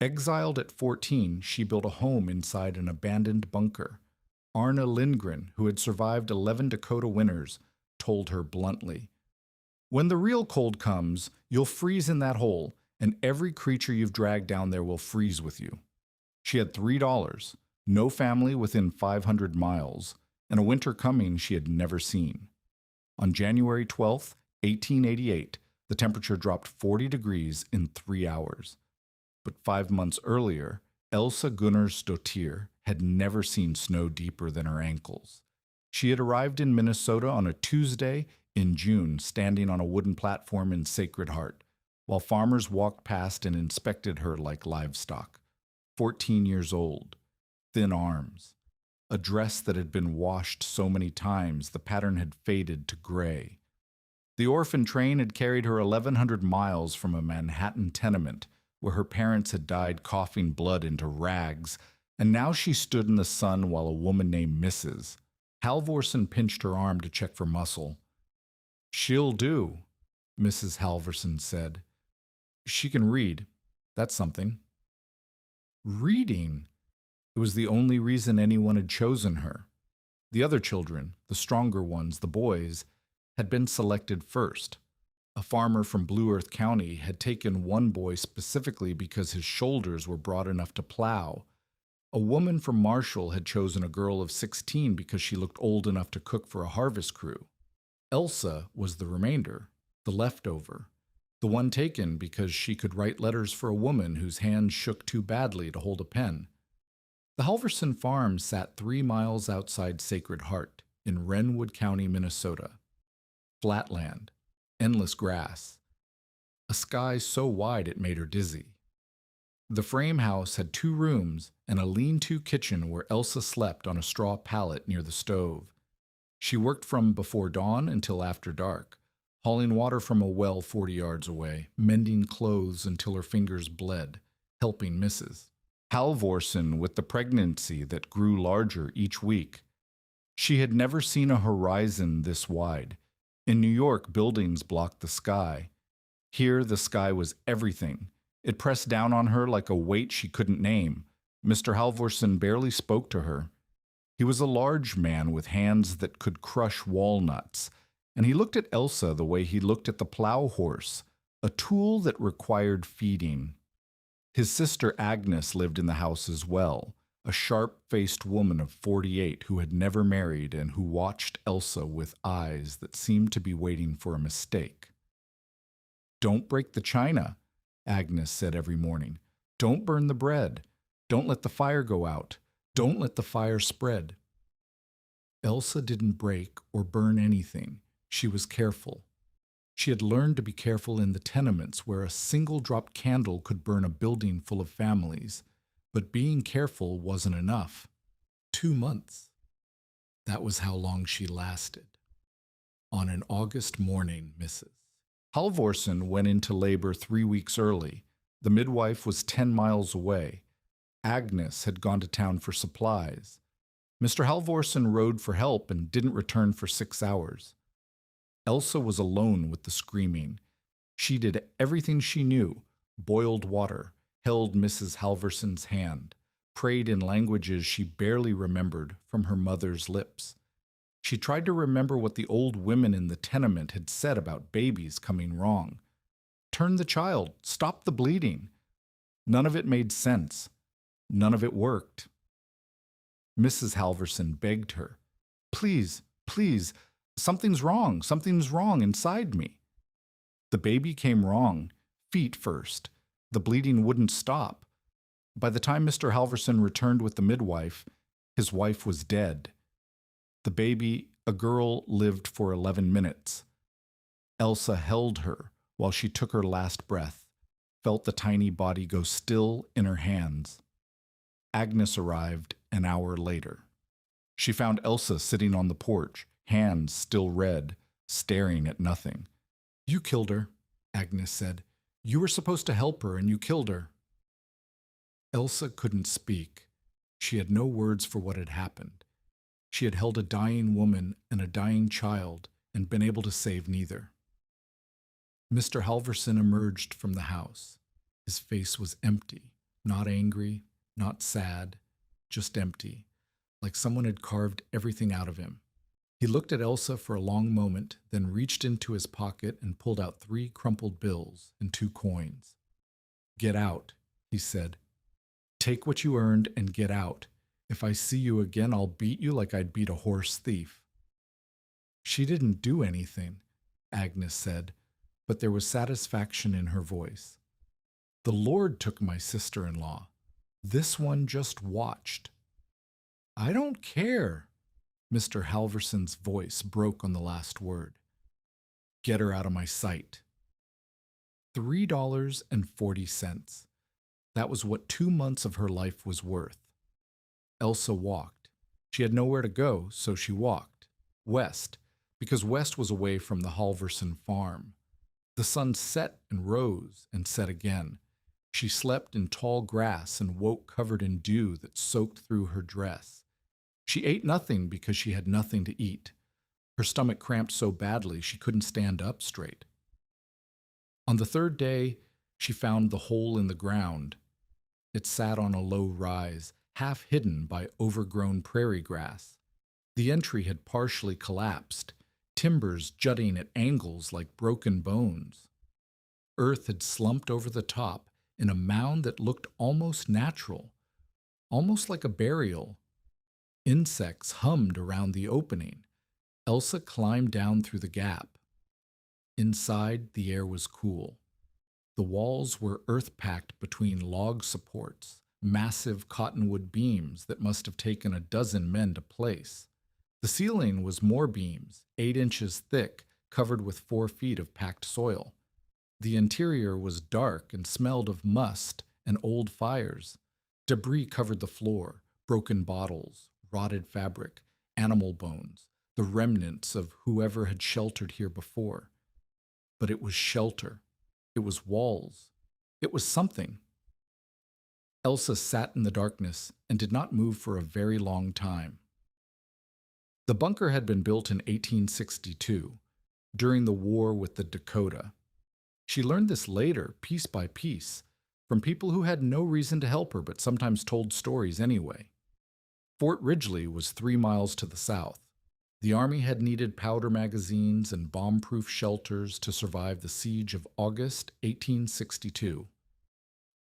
Exiled at 14, she built a home inside an abandoned bunker. Arna Lindgren, who had survived 11 Dakota winters, told her bluntly, "When the real cold comes, you'll freeze in that hole, and every creature you've dragged down there will freeze with you." She had $3, no family within 500 miles, and a winter coming she had never seen. On January 12, 1888, the temperature dropped 40 degrees in 3 hours. But 5 months earlier, Elsa Gunnarsdottir had never seen snow deeper than her ankles. She had arrived in Minnesota on a Tuesday in June, standing on a wooden platform in Sacred Heart, while farmers walked past and inspected her like livestock. 14 years old, thin arms, a dress that had been washed so many times the pattern had faded to gray. The orphan train had carried her 1,100 miles from a Manhattan tenement where her parents had died coughing blood into rags, and now she stood in the sun while a woman named Mrs. Halvorsen pinched her arm to check for muscle. "She'll do," Mrs. Halvorsen said. "She can read. That's something." Reading! It was the only reason anyone had chosen her. The other children, the stronger ones, the boys, had been selected first. A farmer from Blue Earth County had taken one boy specifically because his shoulders were broad enough to plow. A woman from Marshall had chosen a girl of 16 because she looked old enough to cook for a harvest crew. Elsa was the remainder, the leftover, the one taken because she could write letters for a woman whose hands shook too badly to hold a pen. The Halvorsen farm sat 3 miles outside Sacred Heart in Wrenwood County, Minnesota. Flatland, endless grass, a sky so wide it made her dizzy. The frame house had 2 rooms and a lean-to kitchen where Elsa slept on a straw pallet near the stove. She worked from before dawn until after dark, hauling water from a well 40 yards away, mending clothes until her fingers bled, helping Mrs. Halvorsen with the pregnancy that grew larger each week. She had never seen a horizon this wide. In New York, buildings blocked the sky. Here, the sky was everything. It pressed down on her like a weight she couldn't name. Mr. Halvorsen barely spoke to her. He was a large man with hands that could crush walnuts, and he looked at Elsa the way he looked at the plow horse, a tool that required feeding. His sister Agnes lived in the house as well, a sharp-faced woman of 48 who had never married and who watched Elsa with eyes that seemed to be waiting for a mistake. "Don't break the china," Agnes said every morning. "Don't burn the bread. Don't let the fire go out. Don't let the fire spread." Elsa didn't break or burn anything. She was careful. She had learned to be careful in the tenements where a single-dropped candle could burn a building full of families. But being careful wasn't enough. 2 months. That was how long she lasted. On an August morning, Mrs. Halvorsen went into labor 3 weeks early. The midwife was 10 miles away. Agnes had gone to town for supplies. Mr. Halvorsen rode for help and didn't return for 6 hours. Elsa was alone with the screaming. She did everything she knew, boiled water, held Mrs. Halvorsen's hand, prayed in languages she barely remembered from her mother's lips. She tried to remember what the old women in the tenement had said about babies coming wrong. Turn the child, stop the bleeding. None of it made sense. None of it worked. Mrs. Halvorsen begged her, "Please, please, something's wrong inside me." The baby came wrong, feet first. The bleeding wouldn't stop. By the time Mr. Halvorsen returned with the midwife, his wife was dead. The baby, a girl, lived for 11 minutes. Elsa held her while she took her last breath, felt the tiny body go still in her hands. Agnes arrived an hour later. She found Elsa sitting on the porch, hands still red, staring at nothing. "You killed her," Agnes said. "You were supposed to help her, and you killed her." Elsa couldn't speak. She had no words for what had happened. She had held a dying woman and a dying child and been able to save neither. Mr. Halvorsen emerged from the house. His face was empty. Not angry, not sad, just empty, like someone had carved everything out of him. He looked at Elsa for a long moment, then reached into his pocket and pulled out 3 crumpled bills and 2 coins. "Get out," he said. "Take what you earned and get out. If I see you again, I'll beat you like I'd beat a horse thief." "She didn't do anything," Agnes said, but there was satisfaction in her voice. "The Lord took my sister-in-law. This one just watched." "I don't care." Mr. Halverson's voice broke on the last word. "Get her out of my sight." $3.40. That was what 2 months of her life was worth. Elsa walked. She had nowhere to go, so she walked. West, because west was away from the Halverson farm. The sun set and rose and set again. She slept in tall grass and woke covered in dew that soaked through her dress. She ate nothing because she had nothing to eat. Her stomach cramped so badly she couldn't stand up straight. On the 3rd day, she found the hole in the ground. It sat on a low rise, half hidden by overgrown prairie grass. The entry had partially collapsed, timbers jutting at angles like broken bones. Earth had slumped over the top in a mound that looked almost natural, almost like a burial. Insects hummed around the opening. Elsa climbed down through the gap. Inside, the air was cool. The walls were earth-packed between log supports, massive cottonwood beams that must have taken a dozen men to place. The ceiling was more beams, 8 inches thick, covered with 4 feet of packed soil. The interior was dark and smelled of must and old fires. Debris covered the floor, broken bottles, rotted fabric, animal bones, the remnants of whoever had sheltered here before. But it was shelter. It was walls. It was something. Elsa sat in the darkness and did not move for a very long time. The bunker had been built in 1862, during the war with the Dakota. She learned this later, piece by piece, from people who had no reason to help her but sometimes told stories anyway. Fort Ridgely was 3 miles to the south. The Army had needed powder magazines and bomb-proof shelters to survive the siege of August 1862.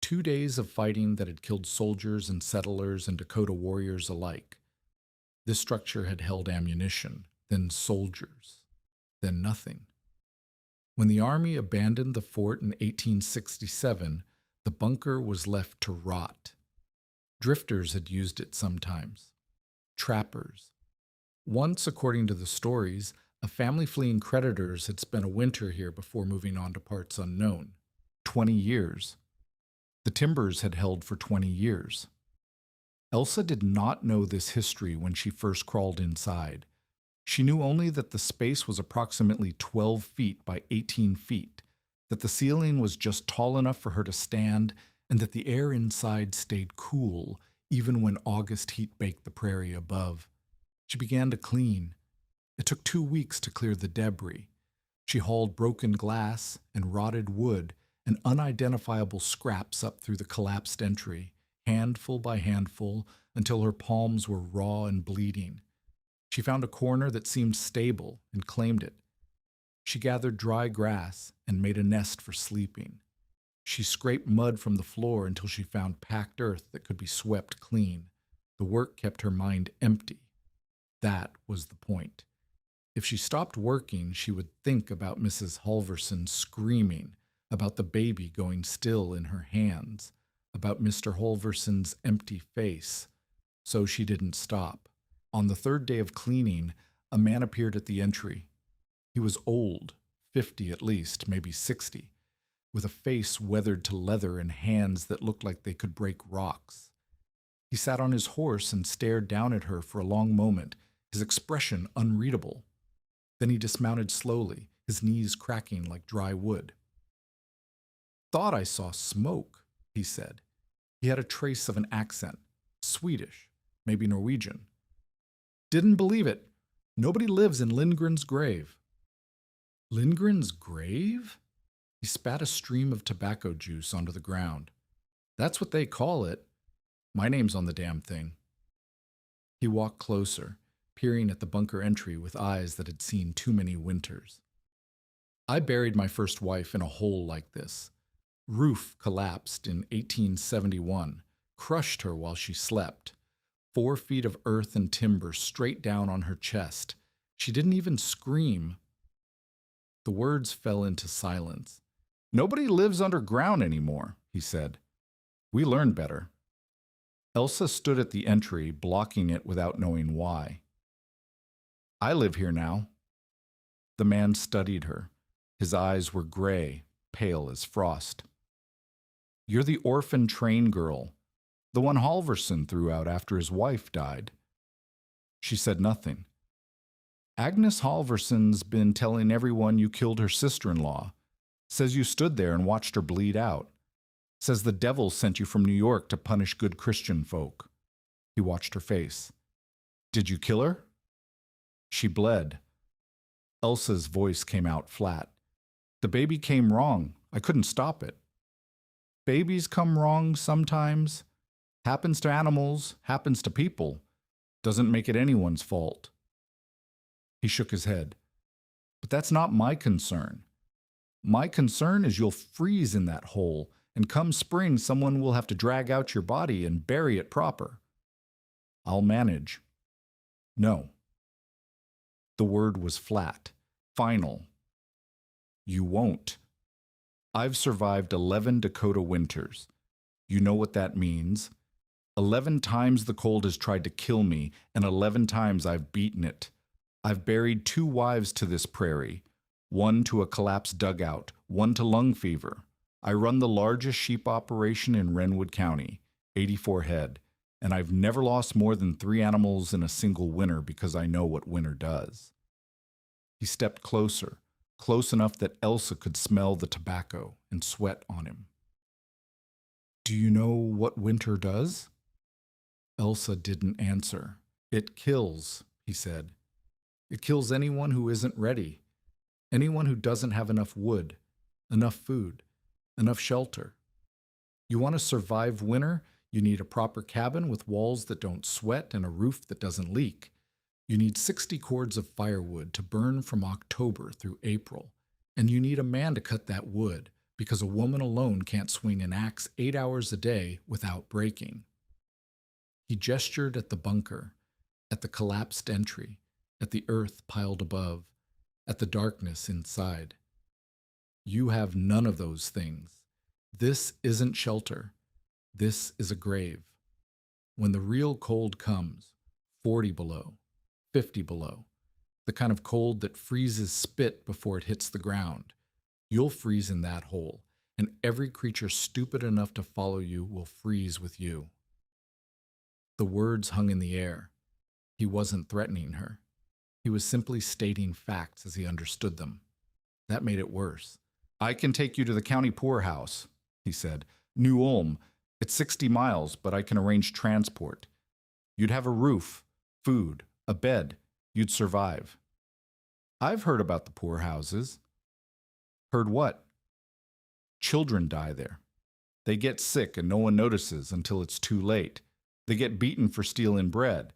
2 days of fighting that had killed soldiers and settlers and Dakota warriors alike. This structure had held ammunition, then soldiers, then nothing. When the Army abandoned the fort in 1867, the bunker was left to rot. Drifters had used it sometimes. Trappers. Once, according to the stories, a family fleeing creditors had spent a winter here before moving on to parts unknown. 20 years. The timbers had held for 20 years. Elsa did not know this history when she first crawled inside. She knew only that the space was approximately 12 feet by 18 feet, that the ceiling was just tall enough for her to stand, and that the air inside stayed cool, even when August heat baked the prairie above. She began to clean. It took 2 weeks to clear the debris. She hauled broken glass and rotted wood and unidentifiable scraps up through the collapsed entry, handful by handful, until her palms were raw and bleeding. She found a corner that seemed stable and claimed it. She gathered dry grass and made a nest for sleeping. She scraped mud from the floor until she found packed earth that could be swept clean. The work kept her mind empty. That was the point. If she stopped working, she would think about Mrs. Halverson screaming, about the baby going still in her hands, about Mr. Halverson's empty face. So she didn't stop. On the 3rd day of cleaning, a man appeared at the entry. He was old, 50 at least, maybe 60, with a face weathered to leather and hands that looked like they could break rocks. He sat on his horse and stared down at her for a long moment, his expression unreadable. Then he dismounted slowly, his knees cracking like dry wood. "Thought I saw smoke," he said. He had a trace of an accent, Swedish, maybe Norwegian. "Didn't believe it. Nobody lives in Lindgren's grave." "Lindgren's grave?" He spat a stream of tobacco juice onto the ground. That's what they call it. My name's on the damn thing. He walked closer, peering at the bunker entry with eyes that had seen too many winters. I buried my first wife in a hole like this. Roof collapsed in 1871, crushed her while she slept. 4 feet of earth and timber straight down on her chest. She didn't even scream. The words fell into silence. Nobody lives underground anymore, he said. We learned better. Elsa stood at the entry, blocking it without knowing why. I live here now. The man studied her. His eyes were gray, pale as frost. You're the orphan train girl, the one Halverson threw out after his wife died. She said nothing. Agnes Halverson's been telling everyone you killed her sister-in-law. Says you stood there and watched her bleed out. Says the devil sent you from New York to punish good Christian folk. He watched her face. Did you kill her? She bled. Elsa's voice came out flat. The baby came wrong. I couldn't stop it. Babies come wrong sometimes. Happens to animals, happens to people. Doesn't make it anyone's fault. He shook his head. But that's not my concern. My concern is you'll freeze in that hole, and come spring someone will have to drag out your body and bury it proper. I'll manage. No. The word was flat, final. You won't. I've survived 11 Dakota winters. You know what that means. 11 times the cold has tried to kill me, and 11 times I've beaten it. I've buried 2 wives to this prairie, one to a collapsed dugout, one to lung fever. I run the largest sheep operation in Renwood County, 84 head, and I've never lost more than 3 animals in a single winter because I know what winter does. He stepped closer, close enough that Elsa could smell the tobacco and sweat on him. Do you know what winter does? Elsa didn't answer. It kills, he said. It kills anyone who isn't ready, anyone who doesn't have enough wood, enough food, enough shelter. You want to survive winter? You need a proper cabin with walls that don't sweat and a roof that doesn't leak. You need 60 cords of firewood to burn from October through April, and you need a man to cut that wood because a woman alone can't swing an axe 8 hours a day without breaking. He gestured at the bunker, at the collapsed entry, at the earth piled above, at the darkness inside. You have none of those things. This isn't shelter. This is a grave. When the real cold comes, 40 below, 50 below, the kind of cold that freezes spit before it hits the ground, you'll freeze in that hole, and every creature stupid enough to follow you will freeze with you. The words hung in the air. He wasn't threatening her. He was simply stating facts as he understood them. That made it worse. I can take you to the county poorhouse, he said. New Ulm. It's 60 miles, but I can arrange transport. You'd have a roof, food, a bed. You'd survive. I've heard about the poorhouses. Heard what? Children die there. They get sick and no one notices until it's too late. They get beaten for stealing bread.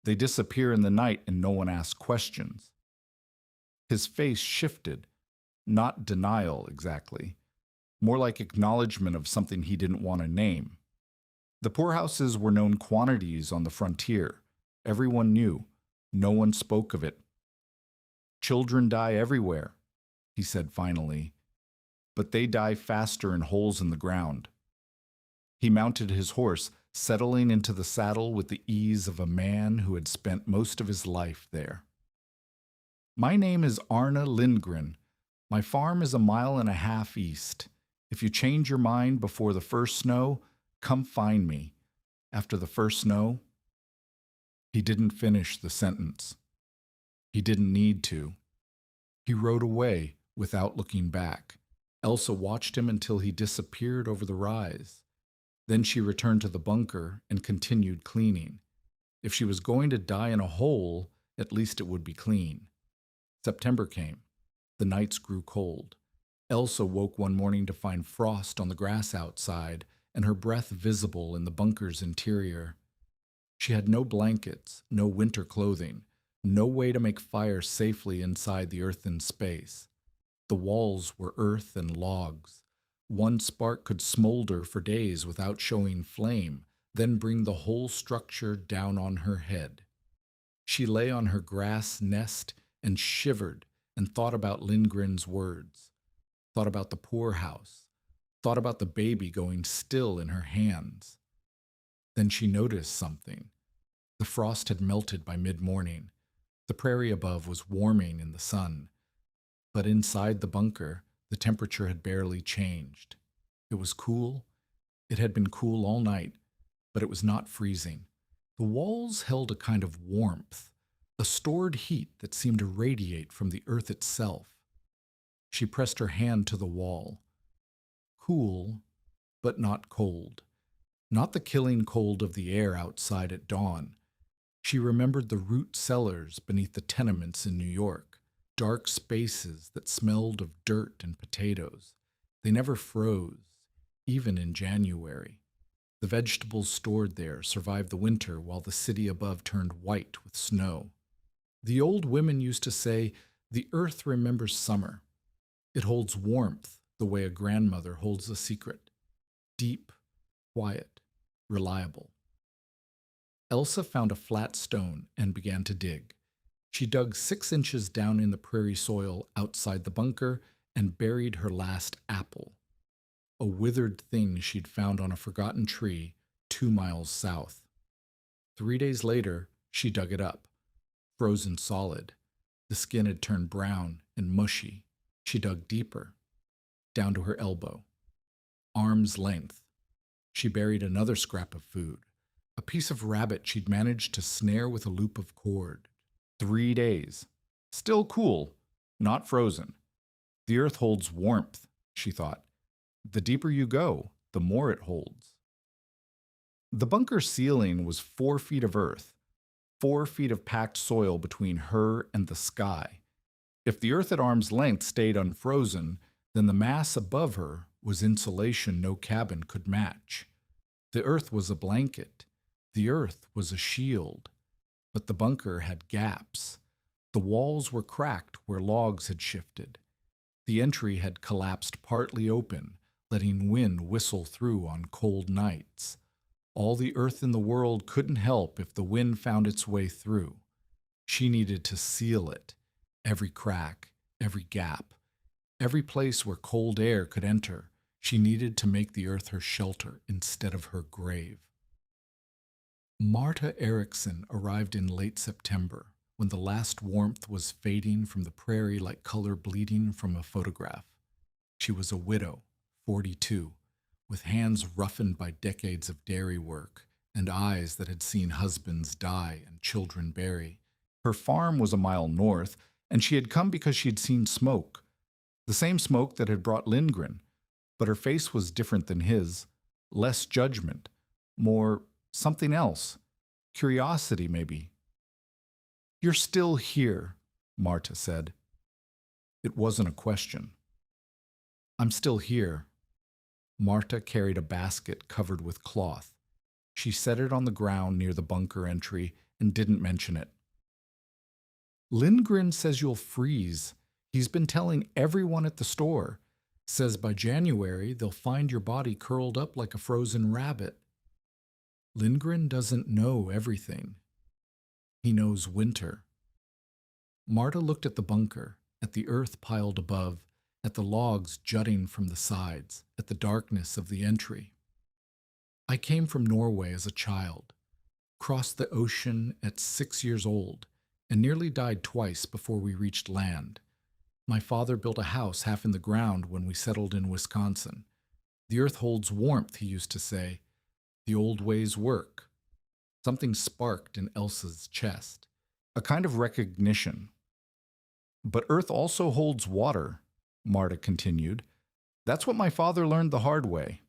They disappear in the night and no one asks questions. His face shifted, not denial exactly, more like acknowledgement of something he didn't want to name. The poorhouses were known quantities on the frontier. Everyone knew. No one spoke of it. Children die everywhere, he said finally, but they die faster in holes in the ground. He mounted his horse, settling into the saddle with the ease of a man who had spent most of his life there. My name is Arne Lindgren. My farm is 1.5 miles east. If you change your mind before the first snow, come find me. After the first snow. He didn't finish the sentence. He didn't need to. He rode away without looking back. Elsa watched him until he disappeared over the rise. Then she returned to the bunker and continued cleaning. If she was going to die in a hole, at least it would be clean. September came. The nights grew cold. Elsa woke one morning to find frost on the grass outside and her breath visible in the bunker's interior. She had no blankets, no winter clothing, no way to make fire safely inside the earthen space. The walls were earth and logs. One spark could smolder for days without showing flame, then bring the whole structure down on her head. She lay on her grass nest and shivered and thought about Lindgren's words, thought about the poorhouse, thought about the baby going still in her hands. Then she noticed something. The frost had melted by mid-morning. The prairie above was warming in the sun. But inside the bunker, the temperature had barely changed. It was cool. It had been cool all night, but it was not freezing. The walls held a kind of warmth, a stored heat that seemed to radiate from the earth itself. She pressed her hand to the wall. Cool, but not cold. Not the killing cold of the air outside at dawn. She remembered the root cellars beneath the tenements in New York, dark spaces that smelled of dirt and potatoes. They never froze, even in January. The vegetables stored there survived the winter while the city above turned white with snow. The old women used to say, "The earth remembers summer. It holds warmth the way a grandmother holds a secret. Deep, quiet, reliable." Elsa found a flat stone and began to dig. She dug 6 inches down in the prairie soil outside the bunker and buried her last apple, a withered thing she'd found on a forgotten tree 2 miles south. 3 days later, she dug it up, frozen solid. The skin had turned brown and mushy. She dug deeper, down to her elbow, arm's length. She buried another scrap of food, a piece of rabbit she'd managed to snare with a loop of cord. 3 days. Still cool, not frozen. The earth holds warmth, she thought. The deeper you go, the more it holds. The bunker ceiling was 4 feet of earth, 4 feet of packed soil between her and the sky. If the earth at arm's length stayed unfrozen, then the mass above her was insulation no cabin could match. The earth was a blanket. The earth was a shield. But the bunker had gaps. The walls were cracked where logs had shifted. The entry had collapsed partly open, letting wind whistle through on cold nights. All the earth in the world couldn't help if the wind found its way through. She needed to seal it, every crack, every gap, every place where cold air could enter. She needed to make the earth her shelter instead of her grave. Marta Erickson arrived in late September, when the last warmth was fading from the prairie like color bleeding from a photograph. She was a widow, 42, with hands roughened by decades of dairy work and eyes that had seen husbands die and children bury. Her farm was a mile north, and she had come because she had seen smoke, the same smoke that had brought Lindgren, but her face was different than his, less judgment, more something else, curiosity maybe. "You're still here," Marta said. It wasn't a question. "I'm still here." Marta carried a basket covered with cloth. She set it on the ground near the bunker entry and didn't mention it. "Lindgren says you'll freeze. He's been telling everyone at the store. Says by January they'll find your body curled up like a frozen rabbit." Lindgren doesn't know everything. He knows winter. Marta looked at the bunker, at the earth piled above, at the logs jutting from the sides, at the darkness of the entry. "I came from Norway as a child, crossed the ocean at 6 years old, and nearly died twice before we reached land. My father built a house half in the ground when we settled in Wisconsin. The earth holds warmth, he used to say. The old ways work." Something sparked in Elsa's chest, a kind of recognition. "But earth also holds water," Marta continued. "That's what my father learned the hard way."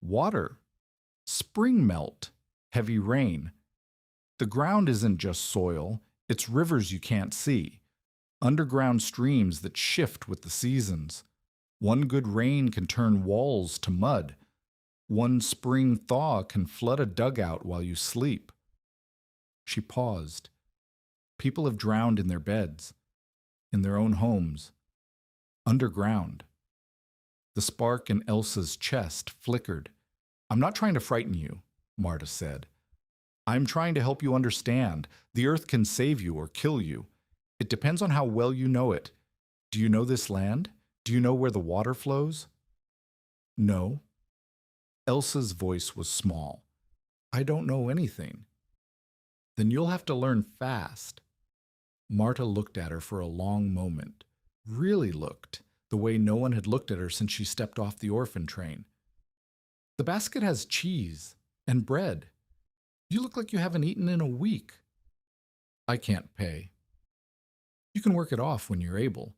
"Water? Spring melt, heavy rain. The ground isn't just soil, it's rivers you can't see, underground streams that shift with the seasons. One good rain can turn walls to mud. One spring thaw can flood a dugout while you sleep. She paused. People have drowned in their beds, in their own homes, underground. The spark in Elsa's chest flickered. I'm not trying to frighten you, Marta said. I'm trying to help you understand. The earth can save you or kill you. It depends on how well you know it. Do you know this land? Do you know where the water flows? No. Elsa's voice was small. I don't know anything. Then you'll have to learn fast. Marta looked at her for a long moment. Really looked, the way no one had looked at her since she stepped off the orphan train. The basket has cheese and bread. You look like you haven't eaten in a week. I can't pay. You can work it off when you're able.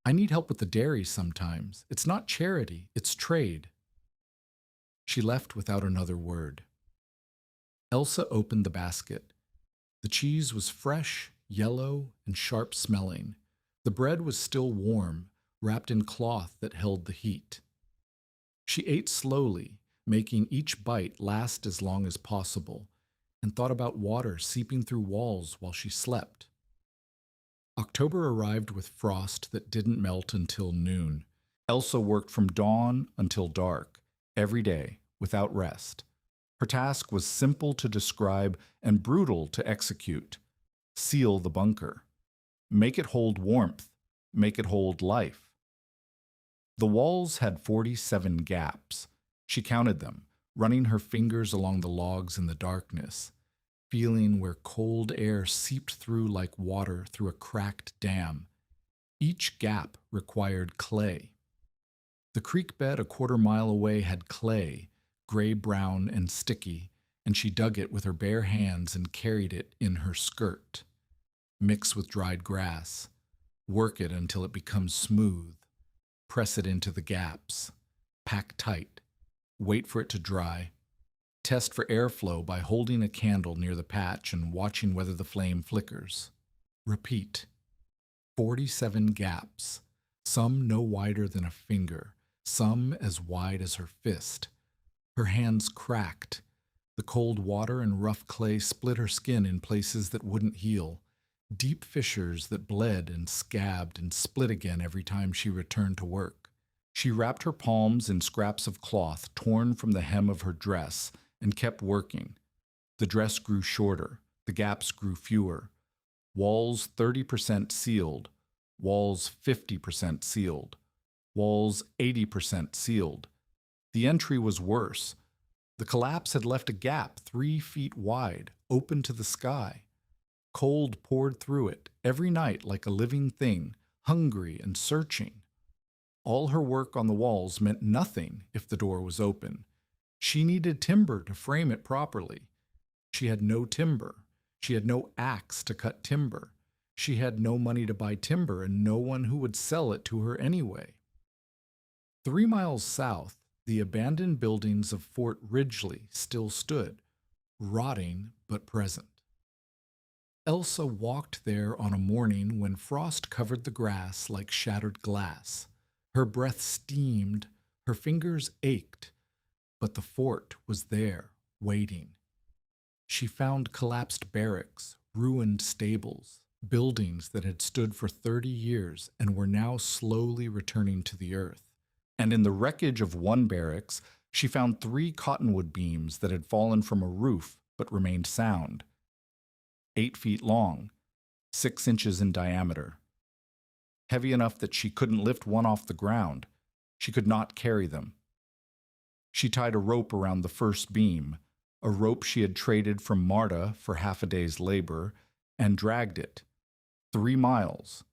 I need help with the dairy sometimes. It's not charity, it's trade. She left without another word. Elsa opened the basket. The cheese was fresh, yellow, and sharp-smelling. The bread was still warm, wrapped in cloth that held the heat. She ate slowly, making each bite last as long as possible, and thought about water seeping through walls while she slept. October arrived with frost that didn't melt until noon. Elsa worked from dawn until dark, every day, without rest. Her task was simple to describe and brutal to execute. Seal the bunker. Make it hold warmth. Make it hold life. The walls had 47 gaps. She counted them, running her fingers along the logs in the darkness, feeling where cold air seeped through like water through a cracked dam. Each gap required clay. The creek bed a quarter-mile away had clay, gray-brown and sticky, and she dug it with her bare hands and carried it in her skirt. Mix with dried grass. Work it until it becomes smooth. Press it into the gaps. Pack tight. Wait for it to dry. Test for airflow by holding a candle near the patch and watching whether the flame flickers. Repeat. 47 gaps, some no wider than a finger, some as wide as her fist. Her hands cracked. The cold water and rough clay split her skin in places that wouldn't heal, deep fissures that bled and scabbed and split again every time she returned to work. She wrapped her palms in scraps of cloth torn from the hem of her dress and kept working. The dress grew shorter. The gaps grew fewer. Walls 30% sealed. Walls 50% sealed. Walls 80% sealed. The entry was worse. The collapse had left a gap 3 feet wide, open to the sky. Cold poured through it, every night like a living thing, hungry and searching. All her work on the walls meant nothing if the door was open. She needed timber to frame it properly. She had no timber. She had no axe to cut timber. She had no money to buy timber and no one who would sell it to her anyway. 3 miles south, the abandoned buildings of Fort Ridgely still stood, rotting but present. Elsa walked there on a morning when frost covered the grass like shattered glass. Her breath steamed, her fingers ached, but the fort was there, waiting. She found collapsed barracks, ruined stables, buildings that had stood for 30 years and were now slowly returning to the earth. And in the wreckage of one barracks, she found 3 cottonwood beams that had fallen from a roof but remained sound. 8 feet long, 6 inches in diameter. Heavy enough that she couldn't lift one off the ground. She could not carry them. She tied a rope around the first beam, a rope she had traded from Marta for half a day's labor, and dragged it. 3 miles.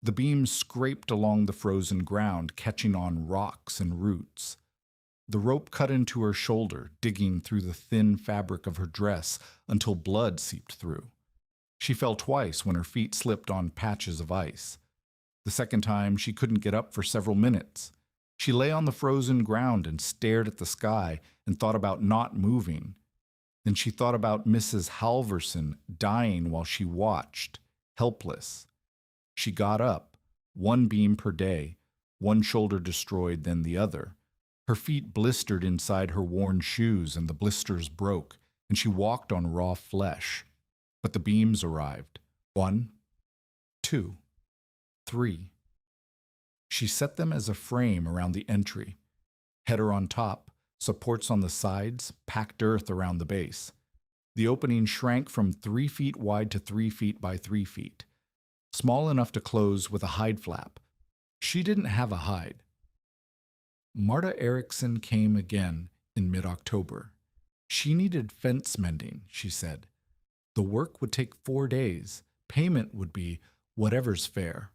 The beam scraped along the frozen ground, catching on rocks and roots. The rope cut into her shoulder, digging through the thin fabric of her dress until blood seeped through. She fell twice when her feet slipped on patches of ice. The second time, she couldn't get up for several minutes. She lay on the frozen ground and stared at the sky and thought about not moving. Then she thought about Mrs. Halverson dying while she watched, helpless. She got up, 1 beam per day, one shoulder destroyed, then the other. Her feet blistered inside her worn shoes, and the blisters broke, and she walked on raw flesh. But the beams arrived. 1, 2, 3. She set them as a frame around the entry. Header on top, supports on the sides, packed earth around the base. The opening shrank from 3 feet wide to 3 feet by 3 feet, small enough to close with a hide flap. She didn't have a hide. Marta Erickson came again in mid-October. She needed fence mending, she said. The work would take 4 days. Payment would be whatever's fair.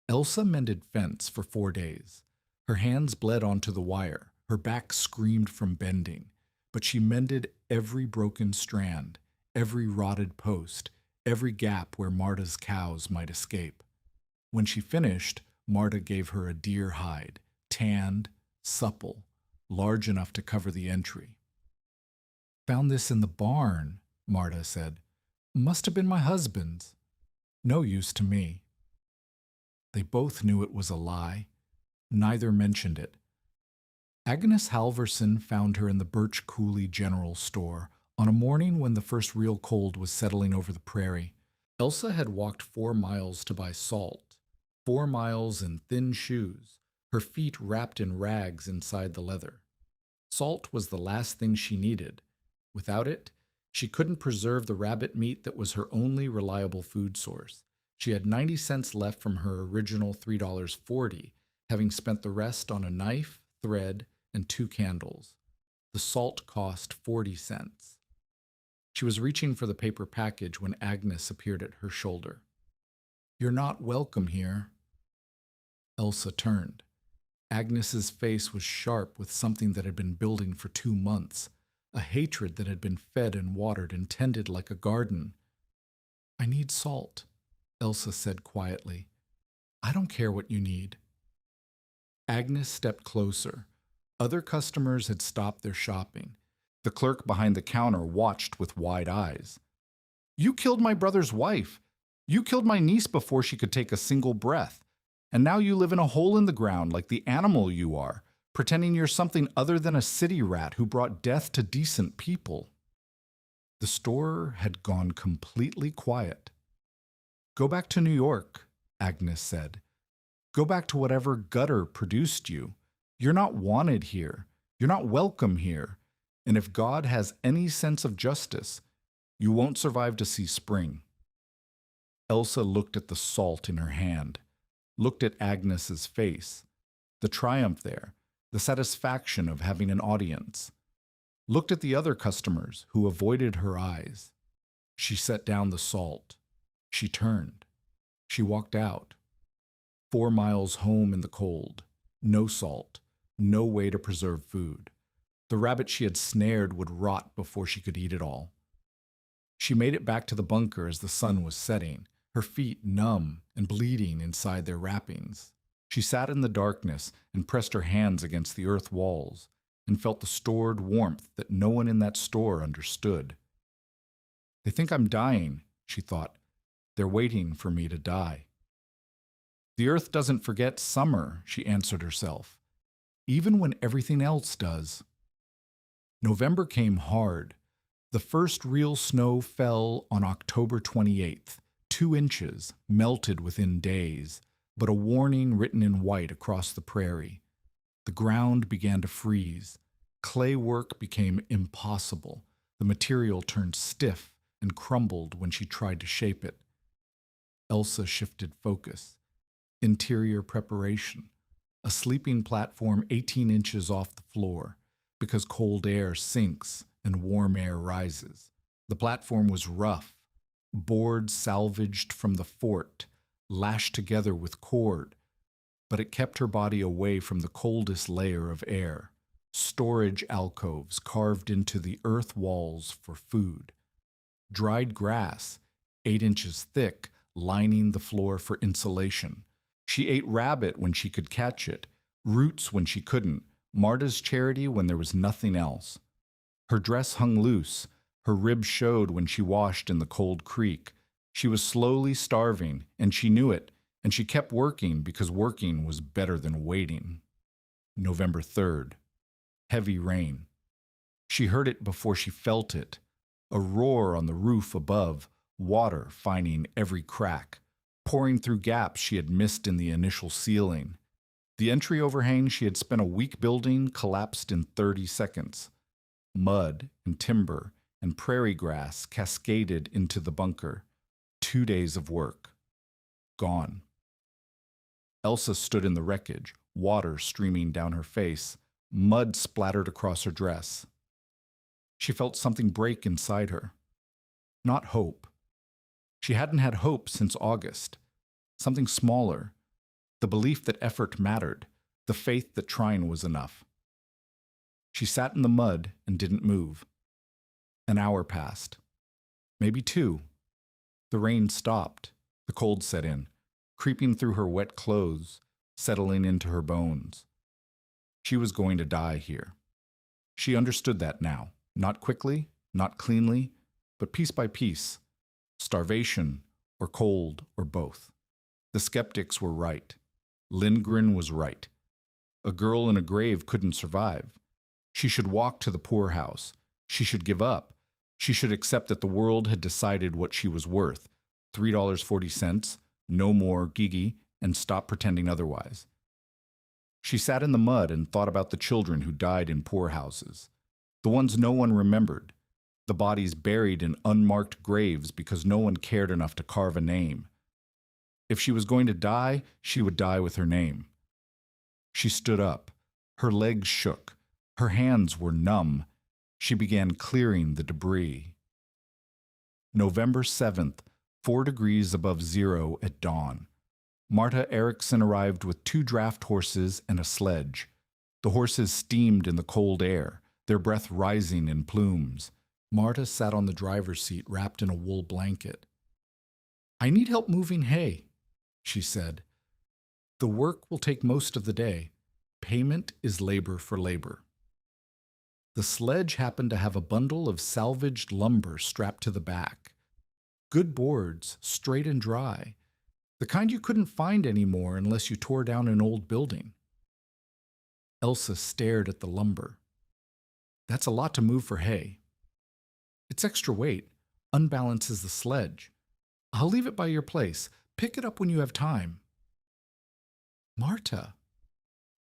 Elsa mended fence for 4 days. Her hands bled onto the wire. Her back screamed from bending. But she mended every broken strand, every rotted post, every gap where Marta's cows might escape. When she finished, Marta gave her a deer hide, tanned, supple, large enough to cover the entry. "Found this in the barn," Marta said. "Must have been my husband's. No use to me." They both knew it was a lie. Neither mentioned it. Agnes Halverson found her in the Birch Coulee General Store on a morning when the first real cold was settling over the prairie. Elsa had walked 4 miles to buy salt, 4 miles in thin shoes, her feet wrapped in rags inside the leather. Salt was the last thing she needed. Without it, she couldn't preserve the rabbit meat that was her only reliable food source. She had 90 cents left from her original $3.40, having spent the rest on a knife, thread, and 2 candles. The salt cost 40 cents. She was reaching for the paper package when Agnes appeared at her shoulder. "You're not welcome here." Elsa turned. Agnes's face was sharp with something that had been building for 2 months, a hatred that had been fed and watered and tended like a garden. "I need salt," Elsa said quietly. "I don't care what you need." Agnes stepped closer. Other customers had stopped their shopping. The clerk behind the counter watched with wide eyes. "You killed my brother's wife. You killed my niece before she could take a single breath. And now you live in a hole in the ground like the animal you are, pretending you're something other than a city rat who brought death to decent people." The store had gone completely quiet. "Go back to New York," Agnes said. "Go back to whatever gutter produced you. You're not wanted here. You're not welcome here. And if God has any sense of justice, you won't survive to see spring." Elsa looked at the salt in her hand, looked at Agnes's face, the triumph there, the satisfaction of having an audience, looked at the other customers who avoided her eyes. She set down the salt. She turned. She walked out. 4 miles home in the cold. No salt. No way to preserve food. The rabbit she had snared would rot before she could eat it all. She made it back to the bunker as the sun was setting, her feet numb and bleeding inside their wrappings. She sat in the darkness and pressed her hands against the earth walls and felt the stored warmth that no one in that store understood. "They think I'm dying," she thought. "They're waiting for me to die." "The earth doesn't forget summer," she answered herself, "even when everything else does." November came hard. The first real snow fell on October 28th, 2 inches, melted within days, but a warning written in white across the prairie. The ground began to freeze. Clay work became impossible. The material turned stiff and crumbled when she tried to shape it. Elsa shifted focus. Interior preparation. A sleeping platform 18 inches off the floor, because cold air sinks and warm air rises. The platform was rough, boards salvaged from the fort, lashed together with cord, but it kept her body away from the coldest layer of air. Storage alcoves carved into the earth walls for food. Dried grass, 8 inches thick, lining the floor for insulation. She ate rabbit when she could catch it, roots when she couldn't, Marta's charity when there was nothing else. Her dress hung loose, her ribs showed when she washed in the cold creek. She was slowly starving, and she knew it, and she kept working because working was better than waiting. November 3rd. Heavy rain. She heard it before she felt it. A roar on the roof above, water finding every crack, pouring through gaps she had missed in the initial ceiling. The entry overhang she had spent a week building collapsed in 30 seconds. Mud and timber and prairie grass cascaded into the bunker. 2 days of work. Gone. Elsa stood in the wreckage, water streaming down her face, mud splattered across her dress. She felt something break inside her. Not hope. She hadn't had hope since August. Something smaller. The belief that effort mattered, the faith that trying was enough. She sat in the mud and didn't move. An hour passed. Maybe 2. The rain stopped. The cold set in, creeping through her wet clothes, settling into her bones. She was going to die here. She understood that now, not quickly, not cleanly, but piece by piece. Starvation, or cold, or both. The skeptics were right. Lindgren was right. A girl in a grave couldn't survive. She should walk to the poorhouse. She should give up. She should accept that the world had decided what she was worth. $3.40, no more gigi, and stop pretending otherwise. She sat in the mud and thought about the children who died in poorhouses. The ones no one remembered. The bodies buried in unmarked graves because no one cared enough to carve a name. If she was going to die, she would die with her name. She stood up. Her legs shook. Her hands were numb. She began clearing the debris. November 7th, 4 degrees above zero at dawn. Marta Eriksson arrived with 2 draft horses and a sledge. The horses steamed in the cold air, their breath rising in plumes. Marta sat on the driver's seat wrapped in a wool blanket. "I need help moving hay," she said. "The work will take most of the day. Payment is labor for labor." The sledge happened to have a bundle of salvaged lumber strapped to the back. Good boards, straight and dry. The kind you couldn't find anymore unless you tore down an old building. Elsa stared at the lumber. "That's a lot to move for hay." "It's extra weight. Unbalances the sledge. I'll leave it by your place. Pick it up when you have time." "Marta,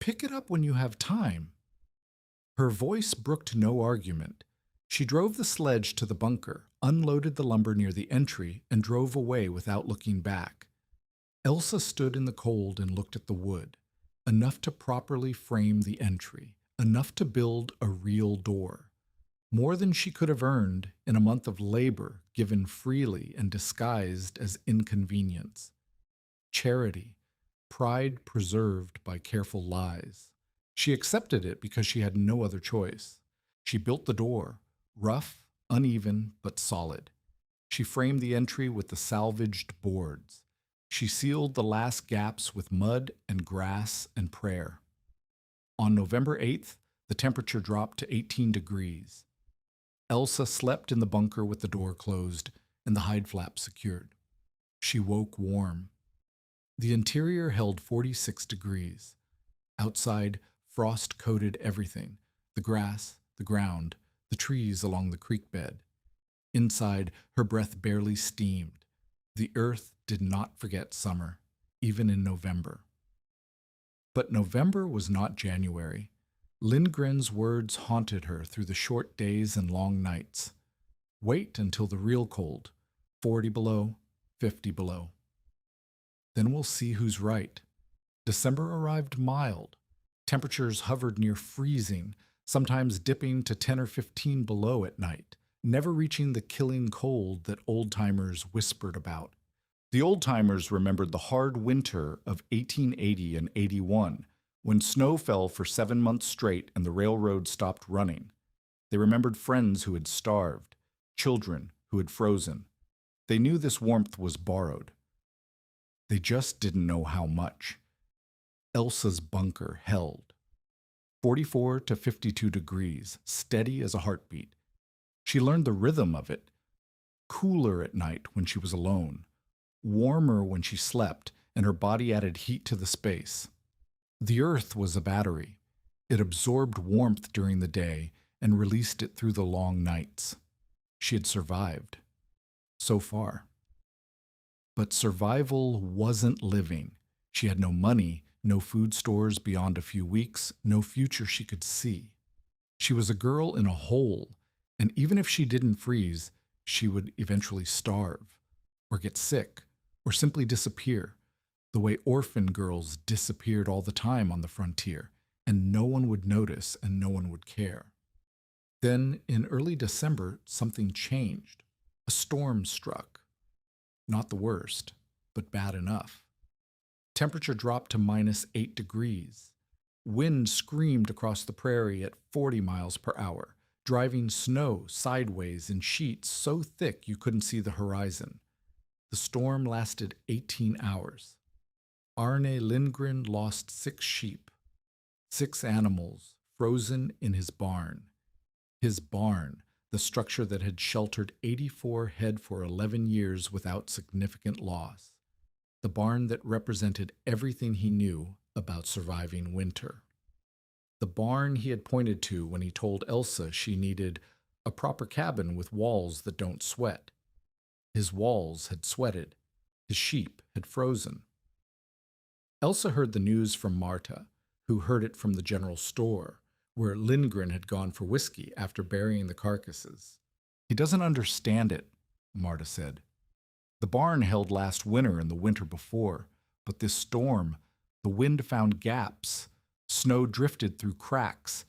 pick it up when you have time." Her voice brooked no argument. She drove the sledge to the bunker, unloaded the lumber near the entry, and drove away without looking back. Elsa stood in the cold and looked at the wood, enough to properly frame the entry, enough to build a real door. More than she could have earned in a month of labor given freely and disguised as inconvenience. Charity, pride preserved by careful lies. She accepted it because she had no other choice. She built the door, rough, uneven, but solid. She framed the entry with the salvaged boards. She sealed the last gaps with mud and grass and prayer. On November 8th, the temperature dropped to 18 degrees. Elsa slept in the bunker with the door closed and the hide flap secured. She woke warm. The interior held 46 degrees. Outside, frost coated everything, the grass, the ground, the trees along the creek bed. Inside, her breath barely steamed. The earth did not forget summer, even in November. But November was not January. Lindgren's words haunted her through the short days and long nights. Wait until the real cold, 40 below, 50 below. Then we'll see who's right. December arrived mild. Temperatures hovered near freezing, sometimes dipping to 10 or 15 below at night, never reaching the killing cold that old-timers whispered about. The old-timers remembered the hard winter of 1880 and 81, when snow fell for 7 months straight and the railroad stopped running. They remembered friends who had starved, children who had frozen. They knew this warmth was borrowed. They just didn't know how much. Elsa's bunker held. 44 to 52 degrees, steady as a heartbeat. She learned the rhythm of it. Cooler at night when she was alone. Warmer when she slept, and her body added heat to the space. The earth was a battery. It absorbed warmth during the day and released it through the long nights. She had survived. So far. But survival wasn't living. She had no money, no food stores beyond a few weeks, no future she could see. She was a girl in a hole, and even if she didn't freeze, she would eventually starve, or get sick, or simply disappear, the way orphan girls disappeared all the time on the frontier, and no one would notice and no one would care. Then, in early December, something changed. A storm struck. Not the worst, but bad enough. Temperature dropped to -8 degrees. Wind screamed across the prairie at 40 miles per hour, driving snow sideways in sheets so thick you couldn't see the horizon. The storm lasted 18 hours. Arne Lindgren lost 6 sheep, 6 animals frozen in his barn. His barn, the structure that had sheltered 84 head for 11 years without significant loss. The barn that represented everything he knew about surviving winter. The barn he had pointed to when he told Elsa she needed a proper cabin with walls that don't sweat. His walls had sweated. His sheep had frozen. Elsa heard the news from Marta, who heard it from the general store, where Lindgren had gone for whiskey after burying the carcasses. He doesn't understand it, Marta said. The barn held last winter and the winter before, but this storm, the wind found gaps. Snow drifted through cracks.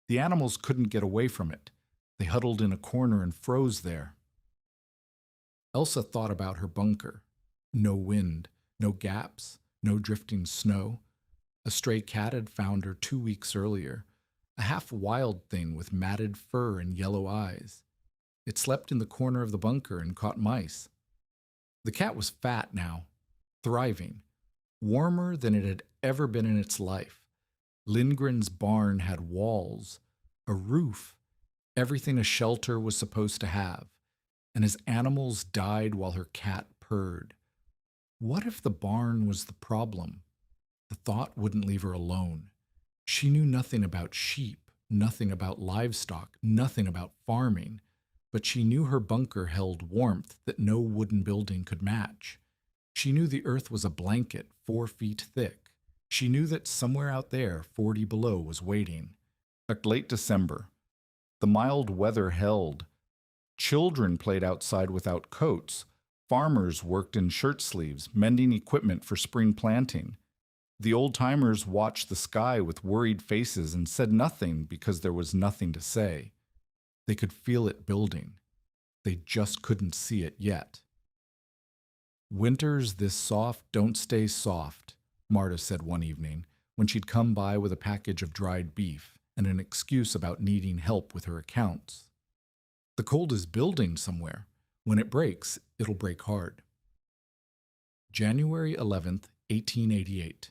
The animals couldn't get away from it. They huddled in a corner and froze there. Elsa thought about her bunker. No wind, no gaps, no drifting snow. A stray cat had found her 2 weeks earlier, a half-wild thing with matted fur and yellow eyes. It slept in the corner of the bunker and caught mice. The cat was fat now, thriving, warmer than it had ever been in its life. Lindgren's barn had walls, a roof, everything a shelter was supposed to have, and his animals died while her cat purred. What if the barn was the problem? The thought wouldn't leave her alone. She knew nothing about sheep, nothing about livestock, nothing about farming, but she knew her bunker held warmth that no wooden building could match. She knew the earth was a blanket 4 feet thick. She knew that somewhere out there, 40 below, was waiting. Late December. The mild weather held. Children played outside without coats. Farmers worked in shirt sleeves, mending equipment for spring planting. The old-timers watched the sky with worried faces and said nothing because there was nothing to say. They could feel it building. They just couldn't see it yet. Winters this soft don't stay soft, Marta said one evening, when she'd come by with a package of dried beef and an excuse about needing help with her accounts. The cold is building somewhere. When it breaks, it'll break hard. January 11th, 1888.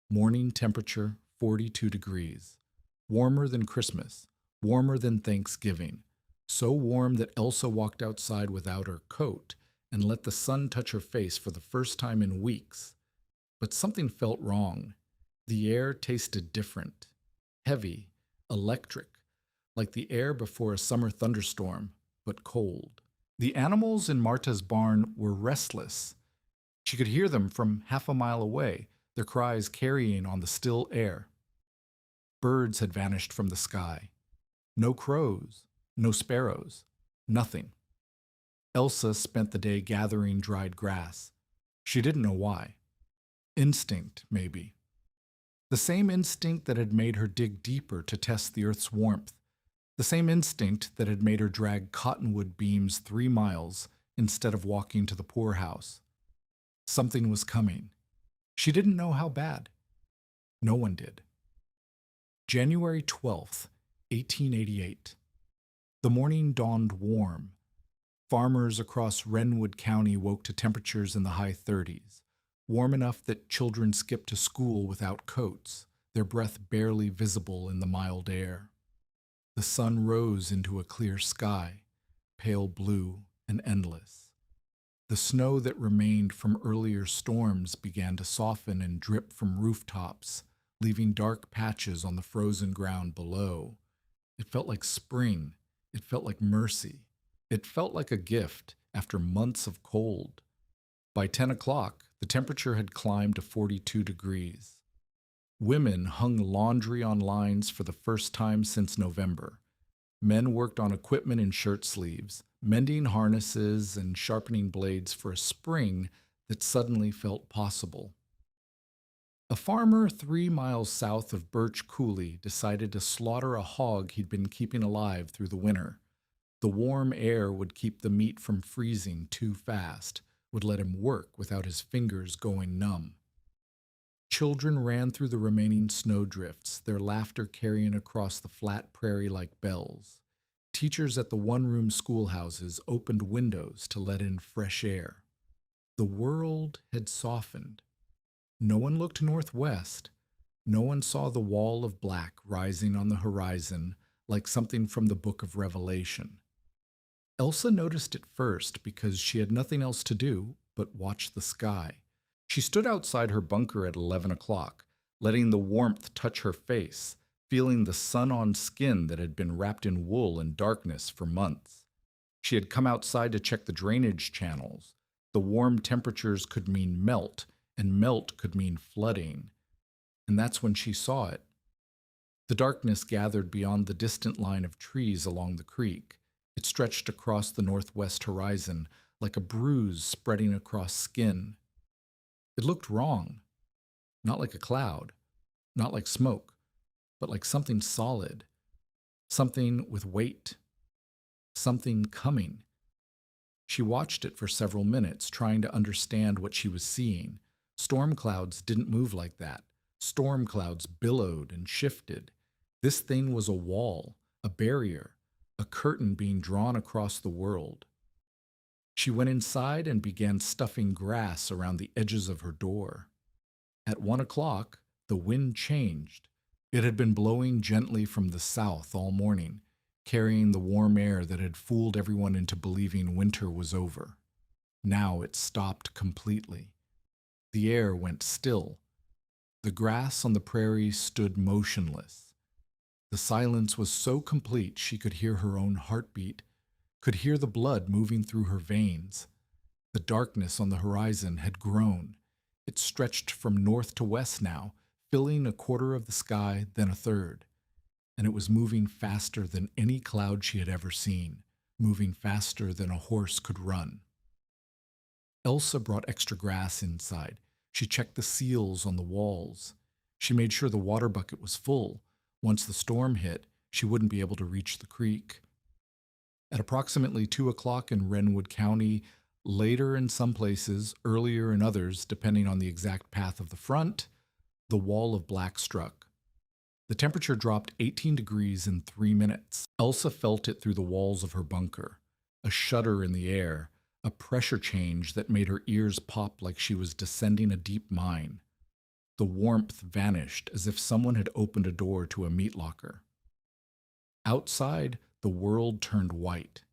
Morning temperature 42 degrees. Warmer than Christmas, warmer than Thanksgiving. So warm that Elsa walked outside without her coat and let the sun touch her face for the first time in weeks. But something felt wrong. The air tasted different, heavy, electric, like the air before a summer thunderstorm, but cold. The animals in Marta's barn were restless. She could hear them from half a mile away, their cries carrying on the still air. Birds had vanished from the sky. No crows, no sparrows, nothing. Elsa spent the day gathering dried grass. She didn't know why. Instinct, maybe. The same instinct that had made her dig deeper to test the earth's warmth. The same instinct that had made her drag cottonwood beams 3 miles instead of walking to the poorhouse. Something was coming. She didn't know how bad. No one did. January 12th, 1888. The morning dawned warm. Farmers across Wrenwood County woke to temperatures in the high 30s, warm enough that children skipped to school without coats, their breath barely visible in the mild air. The sun rose into a clear sky, pale blue and endless. The snow that remained from earlier storms began to soften and drip from rooftops, leaving dark patches on the frozen ground below. It felt like spring. It felt like mercy. It felt like a gift after months of cold. By 10 o'clock, the temperature had climbed to 42 degrees. Women hung laundry on lines for the first time since November. Men worked on equipment in shirt sleeves, mending harnesses and sharpening blades for a spring that suddenly felt possible. A farmer 3 miles south of Birch Coulee decided to slaughter a hog he'd been keeping alive through the winter. The warm air would keep the meat from freezing too fast, would let him work without his fingers going numb. Children ran through the remaining snowdrifts, their laughter carrying across the flat prairie like bells. Teachers at the one-room schoolhouses opened windows to let in fresh air. The world had softened. No one looked northwest. No one saw the wall of black rising on the horizon like something from the book of Revelation. Elsa noticed it first because she had nothing else to do but watch the sky. She stood outside her bunker at 11 o'clock, letting the warmth touch her face, feeling the sun on skin that had been wrapped in wool and darkness for months. She had come outside to check the drainage channels. The warm temperatures could mean melt, and melt could mean flooding. And that's when she saw it. The darkness gathered beyond the distant line of trees along the creek. It stretched across the northwest horizon like a bruise spreading across skin. It looked wrong. Not like a cloud, not like smoke, but like something solid, something with weight, something coming. She watched it for several minutes, trying to understand what she was seeing. Storm clouds didn't move like that. Storm clouds billowed and shifted. This thing was a wall, a barrier, a curtain being drawn across the world. She went inside and began stuffing grass around the edges of her door. At 1 o'clock, the wind changed. It had been blowing gently from the south all morning, carrying the warm air that had fooled everyone into believing winter was over. Now it stopped completely. The air went still. The grass on the prairie stood motionless. The silence was so complete she could hear her own heartbeat, could hear the blood moving through her veins. The darkness on the horizon had grown. It stretched from north to west now, filling a quarter of the sky, then a third. And it was moving faster than any cloud she had ever seen, moving faster than a horse could run. Elsa brought extra grass inside. She checked the seals on the walls. She made sure the water bucket was full. Once the storm hit, she wouldn't be able to reach the creek. At approximately 2 o'clock in Wrenwood County, later in some places, earlier in others, depending on the exact path of the front, the wall of black struck. The temperature dropped 18 degrees in 3 minutes. Elsa felt it through the walls of her bunker, a shudder in the air, a pressure change that made her ears pop like she was descending a deep mine. The warmth vanished as if someone had opened a door to a meat locker. Outside, the world turned white.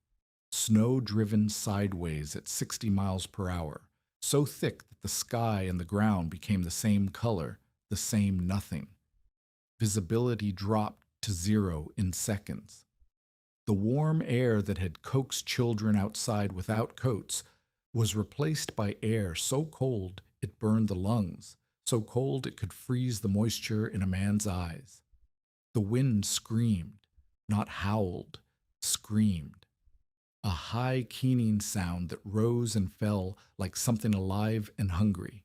Snow driven sideways at 60 miles per hour, so thick that the sky and the ground became the same color, the same nothing. Visibility dropped to 0 in seconds. The warm air that had coaxed children outside without coats was replaced by air so cold it burned the lungs, so cold it could freeze the moisture in a man's eyes. The wind screamed, not howled, screamed. A high keening sound that rose and fell like something alive and hungry.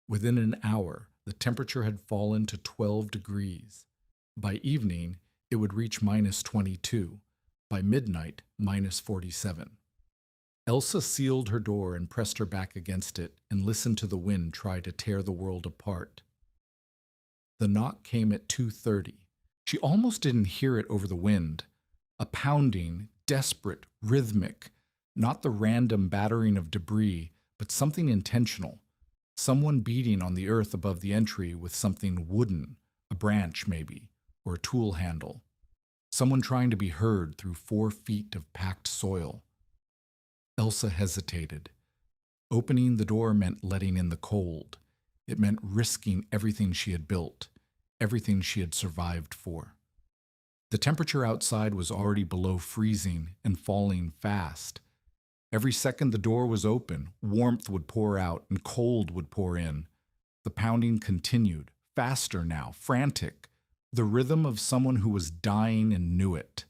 Within an hour, the temperature had fallen to 12 degrees. By evening, it would reach -22. By midnight, -47. Elsa sealed her door and pressed her back against it and listened to the wind try to tear the world apart. The knock came at 2:30. She almost didn't hear it over the wind. A pounding, desperate, rhythmic, not the random battering of debris, but something intentional. Someone beating on the earth above the entry with something wooden, a branch maybe, or a tool handle. Someone trying to be heard through 4 feet of packed soil. Elsa hesitated. Opening the door meant letting in the cold. It meant risking everything she had built, everything she had survived for. The temperature outside was already below freezing and falling fast. Every second the door was open, warmth would pour out and cold would pour in. The pounding continued, faster now, frantic, the rhythm of someone who was dying and knew it.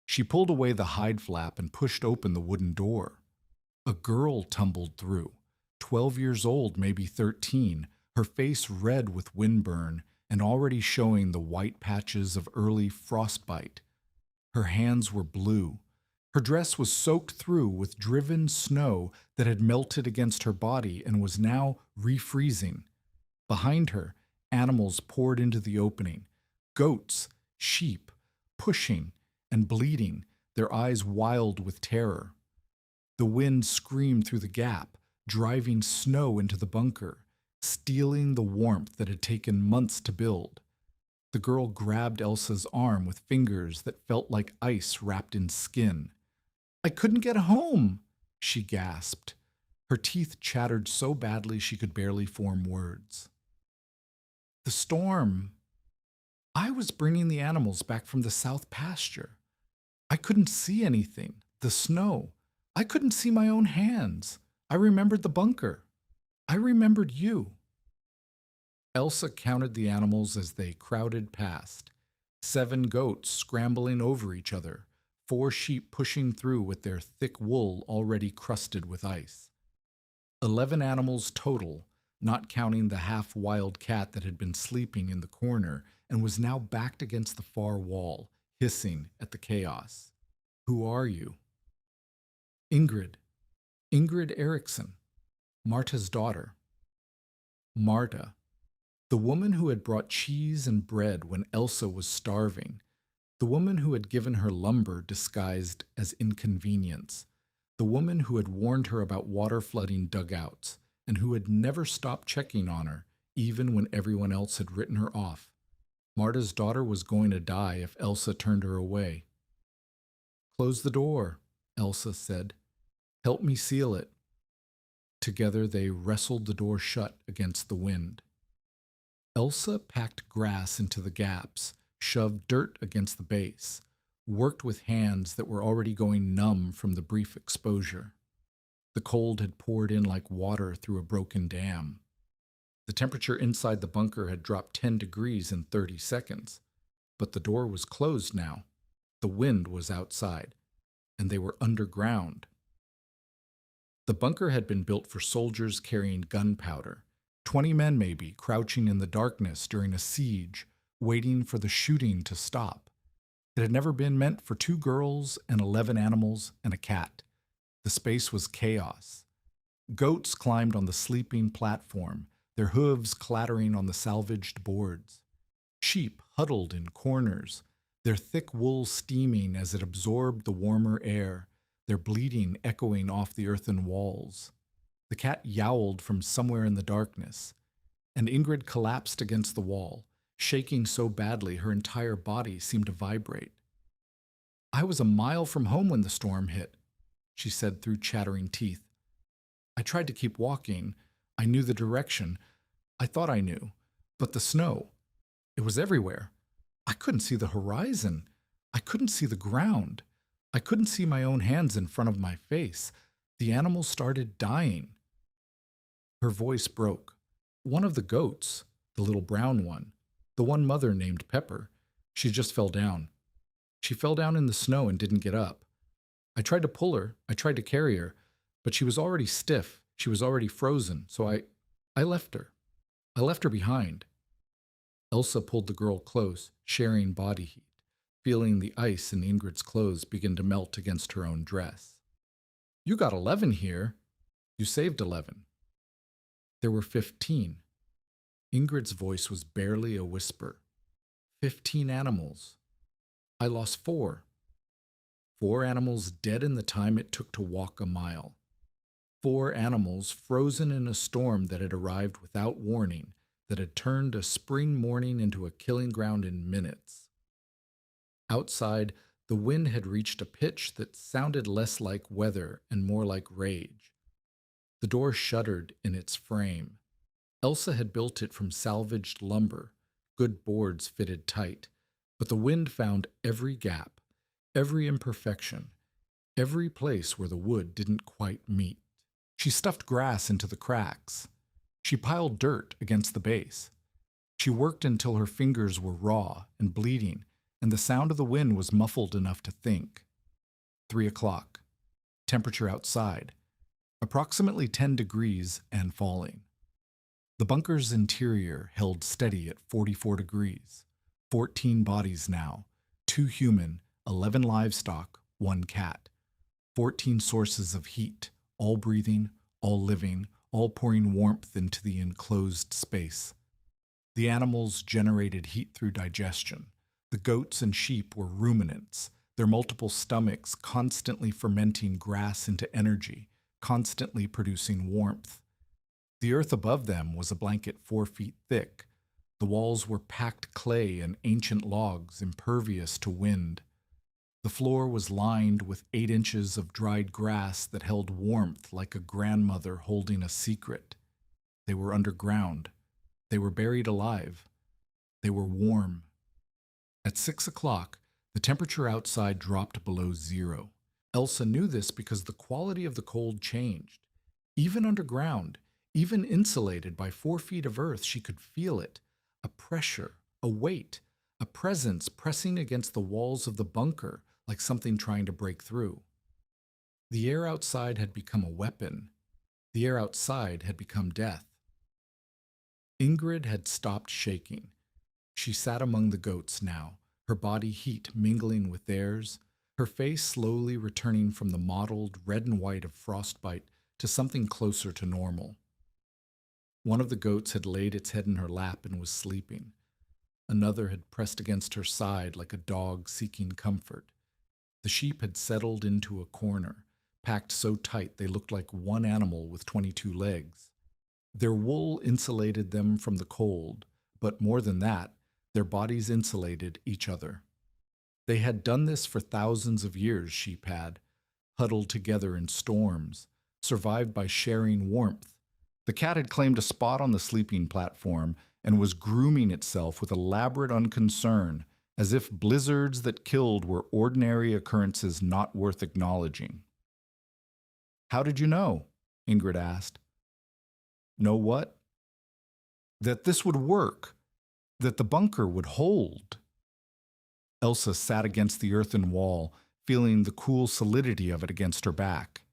She pulled away the hide flap and pushed open the wooden door. A girl tumbled through, 12 years old, maybe 13, her face red with windburn and already showing the white patches of early frostbite. Her hands were blue. Her dress was soaked through with driven snow that had melted against her body and was now refreezing. Behind her, animals poured into the opening. Goats, sheep, pushing and bleeding, their eyes wild with terror. The wind screamed through the gap, driving snow into the bunker, stealing the warmth that had taken months to build. The girl grabbed Elsa's arm with fingers that felt like ice wrapped in skin. "I couldn't get home," she gasped. Her teeth chattered so badly she could barely form words. "The storm. I was bringing the animals back from the south pasture. I couldn't see anything. The snow. I couldn't see my own hands. I remembered the bunker. I remembered you." Elsa counted the animals as they crowded past. 7 goats scrambling over each other, 4 sheep pushing through with their thick wool already crusted with ice. 11 animals total, not counting the half-wild cat that had been sleeping in the corner and was now backed against the far wall, hissing at the chaos. "Who are you?" "Ingrid. Ingrid Eriksson, Marta's daughter." Marta, the woman who had brought cheese and bread when Elsa was starving, the woman who had given her lumber disguised as inconvenience, the woman who had warned her about water flooding dugouts, and who had never stopped checking on her, even when everyone else had written her off. Marta's daughter was going to die if Elsa turned her away. "Close the door," Elsa said. "Help me seal it." Together they wrestled the door shut against the wind. Elsa packed grass into the gaps, shoved dirt against the base, worked with hands that were already going numb from the brief exposure. The cold had poured in like water through a broken dam. The temperature inside the bunker had dropped 10 degrees in 30 seconds, but the door was closed now. The wind was outside, and they were underground. The bunker had been built for soldiers carrying gunpowder, 20 men maybe, crouching in the darkness during a siege, waiting for the shooting to stop. It had never been meant for 2 girls and 11 animals and a cat. The space was chaos. Goats climbed on the sleeping platform, their hooves clattering on the salvaged boards. Sheep huddled in corners, their thick wool steaming as it absorbed the warmer air, their bleating echoing off the earthen walls. The cat yowled from somewhere in the darkness, and Ingrid collapsed against the wall, shaking so badly her entire body seemed to vibrate. "I was a mile from home when the storm hit," she said through chattering teeth. "I tried to keep walking. I knew the direction. I thought I knew. But the snow, it was everywhere. I couldn't see the horizon. I couldn't see the ground. I couldn't see my own hands in front of my face. The animals started dying." Her voice broke. One of the goats, the little brown one, the one Mother named Pepper, she just fell down. She fell down in the snow and didn't get up. I tried to pull her, I tried to carry her, but she was already stiff, she was already frozen, so I left her. I left her behind. Elsa pulled the girl close, sharing body heat, feeling the ice in Ingrid's clothes begin to melt against her own dress. "You got 11 here. You saved 11. There were 15. Ingrid's voice was barely a whisper. 15 animals. I lost 4. 4 animals dead in the time it took to walk a mile. 4 animals frozen in a storm that had arrived without warning, that had turned a spring morning into a killing ground in minutes. Outside, the wind had reached a pitch that sounded less like weather and more like rage. The door shuddered in its frame. Elsa had built it from salvaged lumber, Good boards fitted tight, but the wind found every gap, every imperfection, every place where the wood didn't quite meet. She stuffed grass into the cracks. She piled dirt against the base. She worked until her fingers were raw and bleeding, and the sound of the wind was muffled enough to think. 3 o'clock. Temperature outside, approximately 10 degrees and falling. The bunker's interior held steady at 44 degrees. 14 bodies now, 2 human, 11 livestock, 1 cat. 14 sources of heat, all breathing, all living, all pouring warmth into the enclosed space. The animals generated heat through digestion. The goats and sheep were ruminants, their multiple stomachs constantly fermenting grass into energy, constantly producing warmth. The earth above them was a blanket 4 feet thick. The walls were packed clay and ancient logs, impervious to wind. The floor was lined with 8 inches of dried grass that held warmth like a grandmother holding a secret. They were underground. They were buried alive. They were warm. At 6 o'clock, the temperature outside dropped below 0. Elsa knew this because the quality of the cold changed. Even underground, even insulated by 4 feet of earth, she could feel it. A pressure, a weight, a presence pressing against the walls of the bunker like something trying to break through. The air outside had become a weapon. The air outside had become death. Ingrid had stopped shaking. She sat among the goats now, her body heat mingling with theirs, her face slowly returning from the mottled red and white of frostbite to something closer to normal. One of the goats had laid its head in her lap and was sleeping. Another had pressed against her side like a dog seeking comfort. The sheep had settled into a corner, packed so tight they looked like one animal with 22 legs. Their wool insulated them from the cold, but more than that, their bodies insulated each other. They had done this for thousands of years, sheep had, huddled together in storms, survived by sharing warmth. The cat had claimed a spot on the sleeping platform and was grooming itself with elaborate unconcern, as if blizzards that killed were ordinary occurrences not worth acknowledging. "How did you know?" Ingrid asked. "Know what?" "That this would work, that the bunker would hold." Elsa sat against the earthen wall, feeling the cool solidity of it against her back.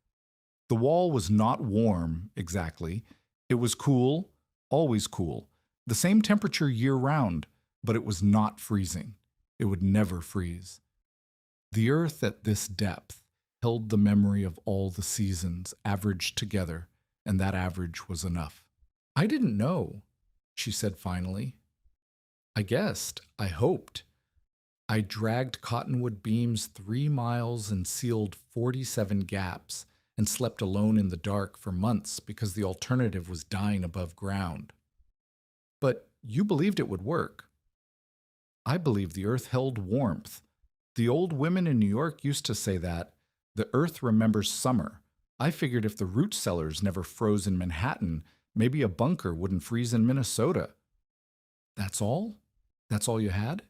The wall was not warm, exactly. It was cool, always cool, the same temperature year-round, but it was not freezing. It would never freeze. The earth at this depth held the memory of all the seasons averaged together, and that average was enough. "I didn't know," she said finally. "I guessed. I hoped. I dragged cottonwood beams 3 miles and sealed 47 gaps and slept alone in the dark for months because the alternative was dying above ground." "But you believed it would work." "I believed the earth held warmth. The old women in New York used to say that. The earth remembers summer. I figured if the root cellars never froze in Manhattan, maybe a bunker wouldn't freeze in Minnesota." "That's all? That's all you had?"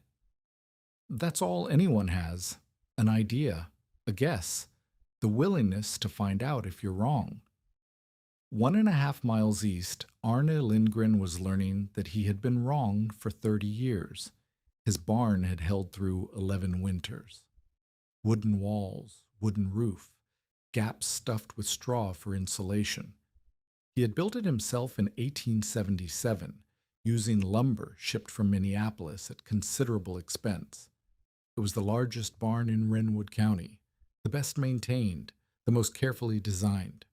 "That's all anyone has. An idea, a guess, the willingness to find out if you're wrong." 1.5 miles east, Arne Lindgren was learning that he had been wrong for 30 years. His barn had held through 11 winters. Wooden walls, wooden roof, gaps stuffed with straw for insulation. He had built it himself in 1877, using lumber shipped from Minneapolis at considerable expense. It was the largest barn in Renwood County, the best maintained, the most carefully designed.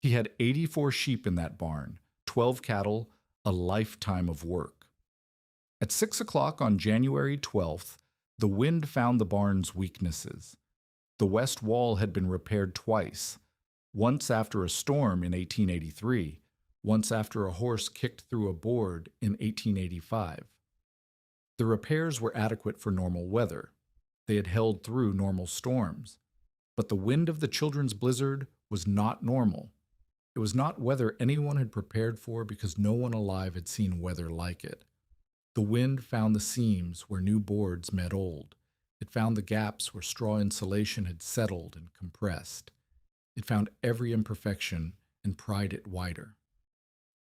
He had 84 sheep in that barn, 12 cattle, a lifetime of work. At 6 o'clock on January 12th, the wind found the barn's weaknesses. The west wall had been repaired twice, once after a storm in 1883, once after a horse kicked through a board in 1885. The repairs were adequate for normal weather. They had held through normal storms. But the wind of the children's blizzard was not normal. It was not weather anyone had prepared for because no one alive had seen weather like it. The wind found the seams where new boards met old. It found the gaps where straw insulation had settled and compressed. It found every imperfection and pried it wider.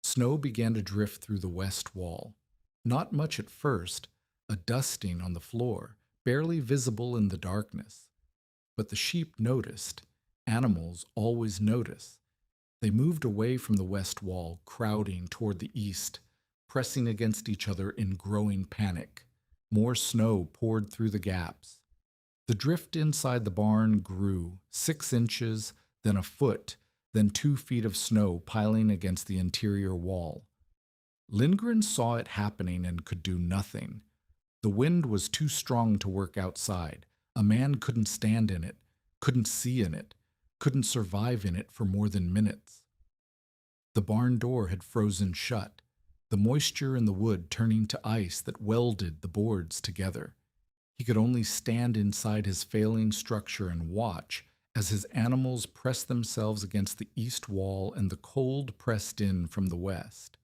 Snow began to drift through the west wall. Not much at first, a dusting on the floor, barely visible in the darkness. But the sheep noticed. Animals always notice. They moved away from the west wall, crowding toward the east, pressing against each other in growing panic. More snow poured through the gaps. The drift inside the barn grew, 6 inches, then a foot, then 2 feet of snow piling against the interior wall. Lindgren saw it happening and could do nothing. The wind was too strong to work outside. A man couldn't stand in it, couldn't see in it, couldn't survive in it for more than minutes. The barn door had frozen shut, the moisture in the wood turning to ice that welded the boards together. He could only stand inside his failing structure and watch as his animals pressed themselves against the east wall and the cold pressed in from the west.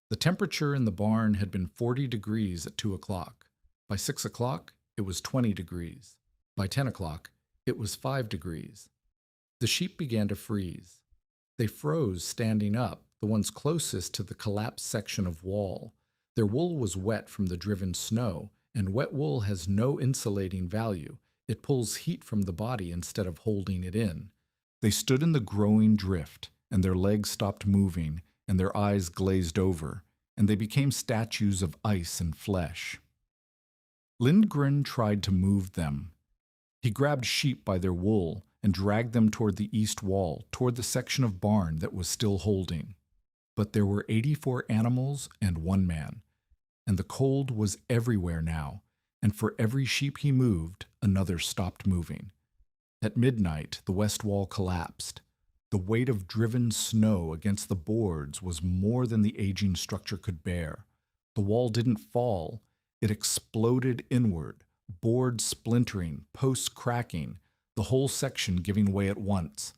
The temperature in the barn had been 40 degrees at 2 o'clock. By 6 o'clock, it was 20 degrees. By 10 o'clock, it was 5 degrees. The sheep began to freeze. They froze standing up, the ones closest to the collapsed section of wall. Their wool was wet from the driven snow, and wet wool has no insulating value. It pulls heat from the body instead of holding it in. They stood in the growing drift, and their legs stopped moving, and their eyes glazed over, and they became statues of ice and flesh. Lindgren tried to move them. He grabbed sheep by their wool and dragged them toward the east wall, toward the section of barn that was still holding. But there were 84 animals and 1 man, and the cold was everywhere now, and for every sheep he moved, another stopped moving. At midnight, the west wall collapsed. The weight of driven snow against the boards was more than the aging structure could bear. The wall didn't fall. It exploded inward, boards splintering, posts cracking, the whole section giving way at once.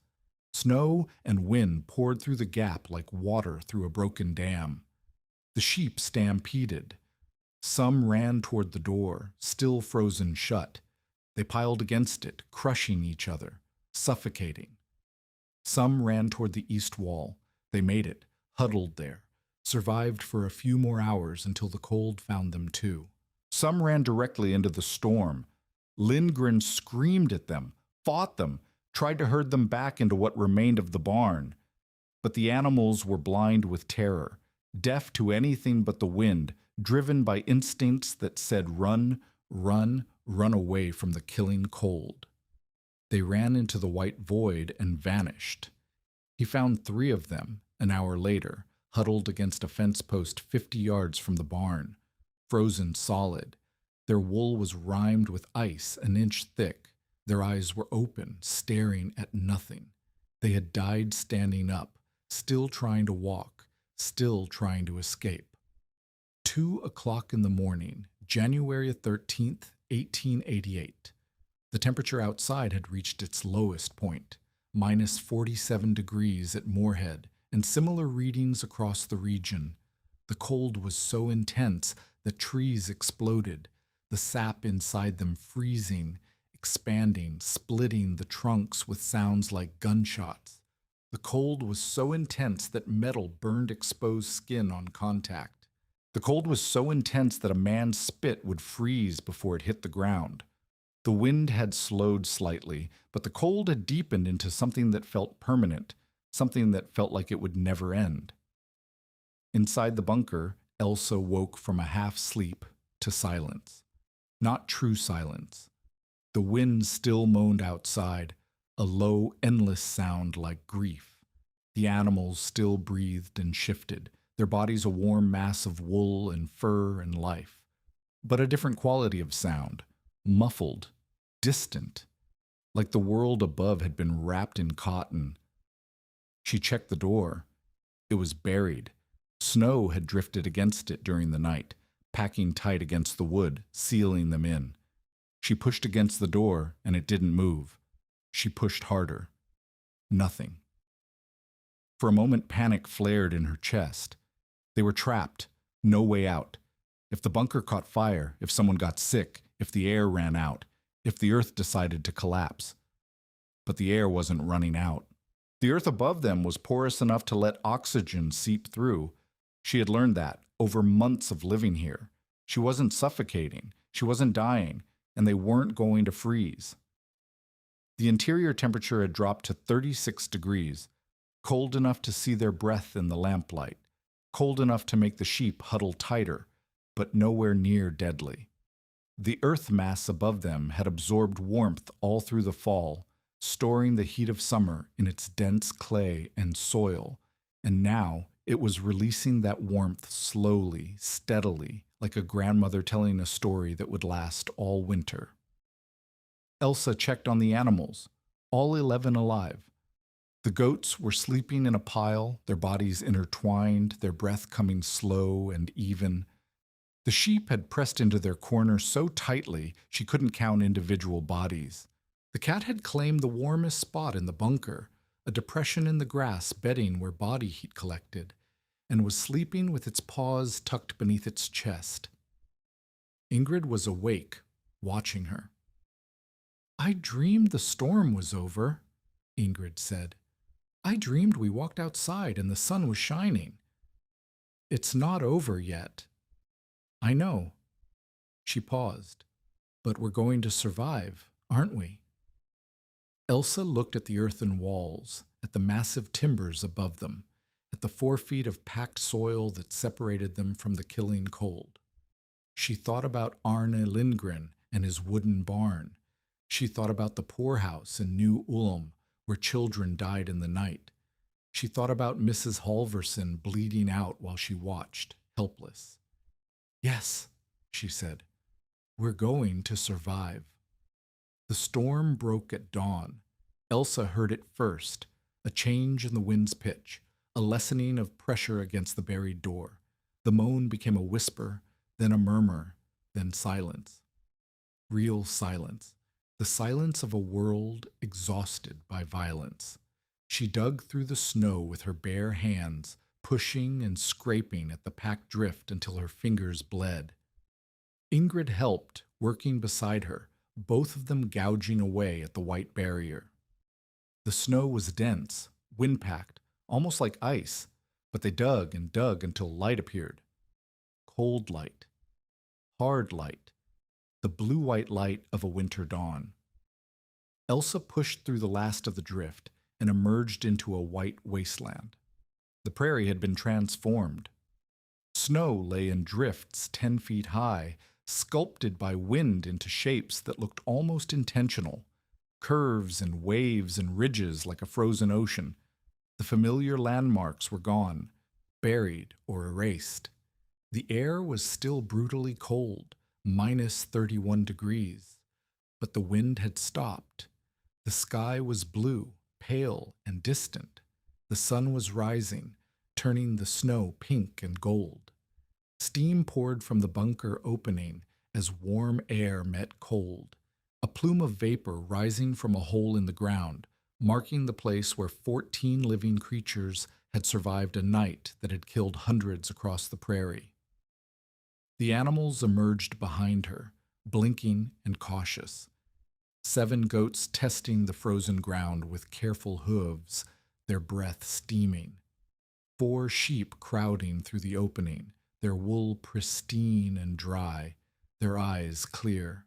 Snow and wind poured through the gap like water through a broken dam. The sheep stampeded. Some ran toward the door, still frozen shut. They piled against it, crushing each other, suffocating. Some ran toward the east wall. They made it, huddled there, survived for a few more hours until the cold found them too. Some ran directly into the storm. Lindgren screamed at them, fought them, tried to herd them back into what remained of the barn. But the animals were blind with terror, deaf to anything but the wind, driven by instincts that said run, run, run away from the killing cold. They ran into the white void and vanished. He found 3 of them, an hour later, huddled against a fence post 50 yards from the barn, frozen solid. Their wool was rimed with ice an inch thick. Their eyes were open, staring at nothing. They had died standing up, still trying to walk, still trying to escape. 2 o'clock in the morning, January 13th, 1888. The temperature outside had reached its lowest point, minus 47 degrees at Moorhead, and similar readings across the region. The cold was so intense that trees exploded, the sap inside them freezing, expanding, splitting the trunks with sounds like gunshots. The cold was so intense that metal burned exposed skin on contact. The cold was so intense that a man's spit would freeze before it hit the ground. The wind had slowed slightly, but the cold had deepened into something that felt permanent, something that felt like it would never end. Inside the bunker, Elsa woke from a half-sleep to silence. Not true silence. The wind still moaned outside, a low, endless sound like grief. The animals still breathed and shifted, their bodies a warm mass of wool and fur and life. But a different quality of sound, muffled, distant, like the world above had been wrapped in cotton. She checked the door. It was buried. Snow had drifted against it during the night, packing tight against the wood, sealing them in. She pushed against the door, and it didn't move. She pushed harder. Nothing. For a moment, panic flared in her chest. They were trapped, no way out. If the bunker caught fire, if someone got sick, if the air ran out, if the earth decided to collapse. But the air wasn't running out. The earth above them was porous enough to let oxygen seep through. She had learned that over months of living here. She wasn't suffocating, she wasn't dying, and they weren't going to freeze. The interior temperature had dropped to 36 degrees, cold enough to see their breath in the lamplight, cold enough to make the sheep huddle tighter, but nowhere near deadly. The earth mass above them had absorbed warmth all through the fall, storing the heat of summer in its dense clay and soil, and now it was releasing that warmth slowly, steadily, like a grandmother telling a story that would last all winter. Elsa checked on the animals, all 11 alive. The goats were sleeping in a pile, their bodies intertwined, their breath coming slow and even. The sheep had pressed into their corner so tightly she couldn't count individual bodies. The cat had claimed the warmest spot in the bunker, a depression in the grass bedding where body heat collected, and was sleeping with its paws tucked beneath its chest. Ingrid was awake, watching her. "I dreamed the storm was over," Ingrid said. "I dreamed we walked outside and the sun was shining." "It's not over yet." "I know." She paused. "But we're going to survive, aren't we?" Elsa looked at the earthen walls, at the massive timbers above them, at the 4 feet of packed soil that separated them from the killing cold. She thought about Arne Lindgren and his wooden barn. She thought about the poorhouse in New Ulm, where children died in the night. She thought about Mrs. Halverson bleeding out while she watched, helpless. "Yes," she said, "we're going to survive." The storm broke at dawn. Elsa heard it first, a change in the wind's pitch, a lessening of pressure against the buried door. The moan became a whisper, then a murmur, then silence. Real silence. The silence of a world exhausted by violence. She dug through the snow with her bare hands, pushing and scraping at the packed drift until her fingers bled. Ingrid helped, working beside her, both of them gouging away at the white barrier. The snow was dense, wind-packed, almost like ice, but they dug and dug until light appeared. Cold light. Hard light. The blue-white light of a winter dawn. Elsa pushed through the last of the drift and emerged into a white wasteland. The prairie had been transformed. Snow lay in drifts 10 feet high, sculpted by wind into shapes that looked almost intentional, curves and waves and ridges like a frozen ocean. The familiar landmarks were gone, buried or erased. The air was still brutally cold, minus 31 degrees, but the wind had stopped. The sky was blue, pale and distant. The sun was rising, turning the snow pink and gold. Steam poured from the bunker opening as warm air met cold, a plume of vapor rising from a hole in the ground, marking the place where 14 living creatures had survived a night that had killed hundreds across the prairie. The animals emerged behind her, blinking and cautious. 7 goats testing the frozen ground with careful hooves, their breath steaming. 4 sheep crowding through the opening, their wool pristine and dry, their eyes clear.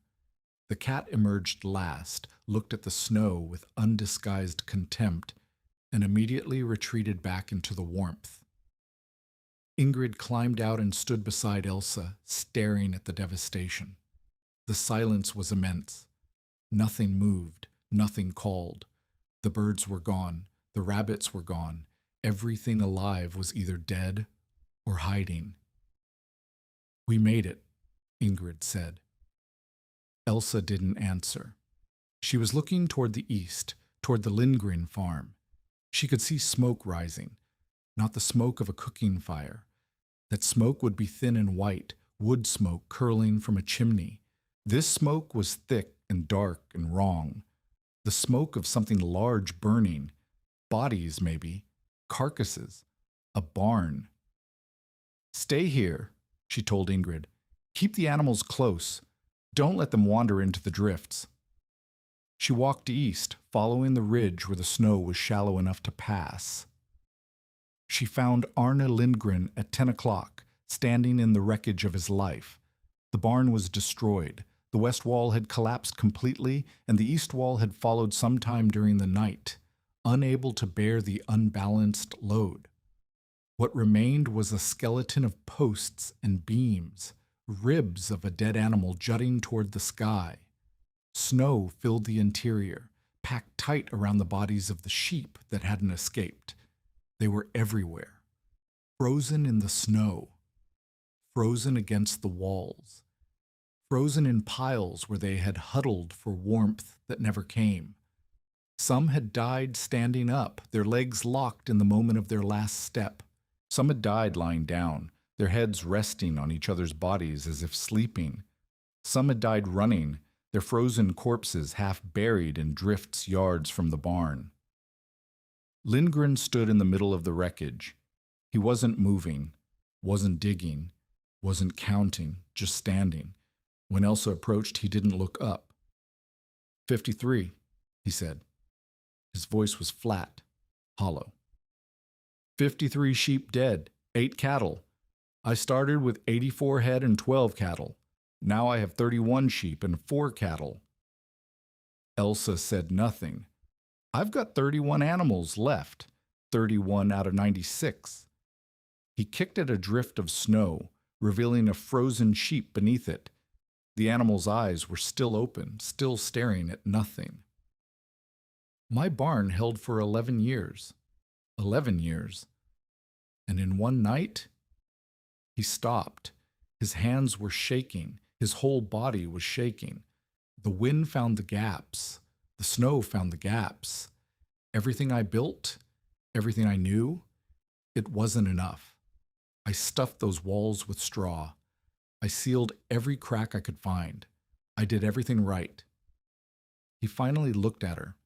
The cat emerged last, looked at the snow with undisguised contempt, and immediately retreated back into the warmth. Ingrid climbed out and stood beside Elsa, staring at the devastation. The silence was immense. Nothing moved, nothing called. The birds were gone, the rabbits were gone. Everything alive was either dead or hiding. "We made it," Ingrid said. Elsa didn't answer. She was looking toward the east, toward the Lindgren farm. She could see smoke rising, not the smoke of a cooking fire. That smoke would be thin and white, wood smoke curling from a chimney. This smoke was thick and dark and wrong. The smoke of something large burning. Bodies, maybe. Carcasses. A barn. "Stay here," she told Ingrid. Keep the animals close. Don't let them wander into the drifts. She walked east, following the ridge where the snow was shallow enough to pass. She found Arne Lindgren at 10 o'clock, standing in the wreckage of his life. The barn was destroyed. The west wall had collapsed completely, and the east wall had followed sometime during the night, unable to bear the unbalanced load. What remained was a skeleton of posts and beams, ribs of a dead animal jutting toward the sky. Snow filled the interior, packed tight around the bodies of the sheep that hadn't escaped. They were everywhere, frozen in the snow, frozen against the walls, frozen in piles where they had huddled for warmth that never came. Some had died standing up, their legs locked in the moment of their last step. Some had died lying down, their heads resting on each other's bodies as if sleeping. Some had died running, their frozen corpses half buried in drifts yards from the barn. Lindgren stood in the middle of the wreckage. He wasn't moving, wasn't digging, wasn't counting, just standing. When Elsa approached, he didn't look up. 53, he said. His voice was flat, hollow. 53 sheep dead, 8 cattle. I started with 84 head and 12 cattle. Now I have 31 sheep and 4 cattle. Elsa said nothing. I've got 31 animals left, 31 out of 96. He kicked at a drift of snow, revealing a frozen sheep beneath it. The animal's eyes were still open, still staring at nothing. My barn held for 11 years. 11 years. And in one night, he stopped. His hands were shaking. His whole body was shaking. The wind found the gaps. The snow found the gaps. Everything I built, everything I knew, it wasn't enough. I stuffed those walls with straw. I sealed every crack I could find. I did everything right. He finally looked at her.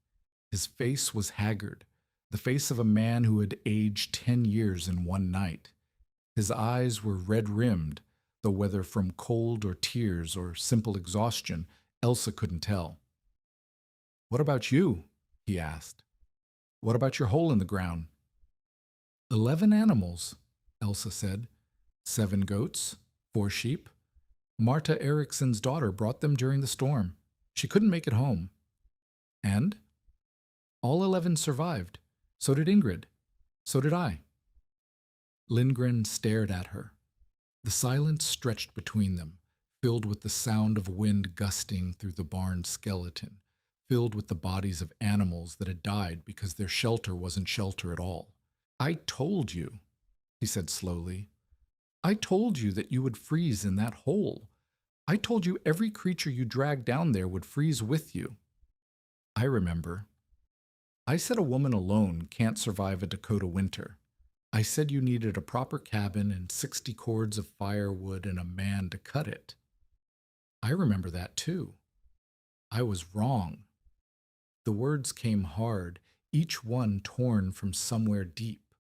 His face was haggard, the face of a man who had aged 10 years in one night. His eyes were red-rimmed, though whether from cold or tears or simple exhaustion, Elsa couldn't tell. "What about you?" he asked. "What about your hole in the ground?" 11 animals, Elsa said. 7 goats, 4 sheep. Marta Eriksson's daughter brought them during the storm. She couldn't make it home. And? All 11 survived. So did Ingrid. So did I. Lindgren stared at her. The silence stretched between them, filled with the sound of wind gusting through the barn's skeleton, filled with the bodies of animals that had died because their shelter wasn't shelter at all. "I told you," he said slowly. "I told you that you would freeze in that hole. I told you every creature you dragged down there would freeze with you." "I remember. I said a woman alone can't survive a Dakota winter. I said you needed a proper cabin and 60 cords of firewood and a man to cut it. I remember that too. I was wrong." The words came hard, each one torn from somewhere deep.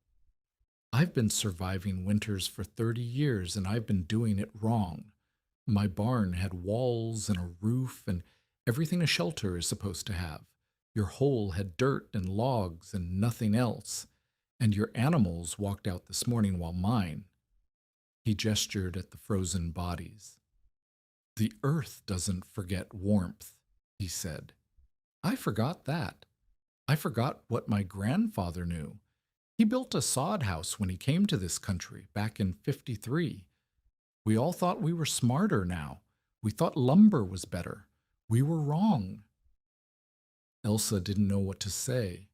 "I've been surviving winters for 30 years, and I've been doing it wrong. My barn had walls and a roof and everything a shelter is supposed to have. Your hole had dirt and logs and nothing else. And your animals walked out this morning while mine." He gestured at the frozen bodies. "The earth doesn't forget warmth," he said. "I forgot that. I forgot what my grandfather knew. He built a sod house when he came to this country back in 53. We all thought we were smarter now. We thought lumber was better. We were wrong." Elsa didn't know what to say.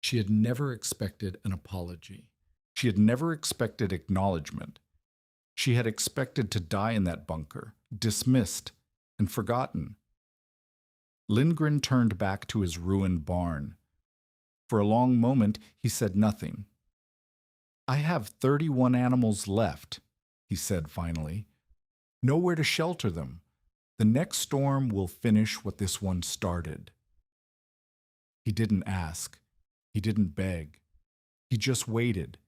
She had never expected an apology. She had never expected acknowledgement. She had expected to die in that bunker, dismissed and forgotten. Lindgren turned back to his ruined barn. For a long moment, he said nothing. "I have 31 animals left," he said finally. "Nowhere to shelter them. The next storm will finish what this one started." He didn't ask. He didn't beg. He just waited,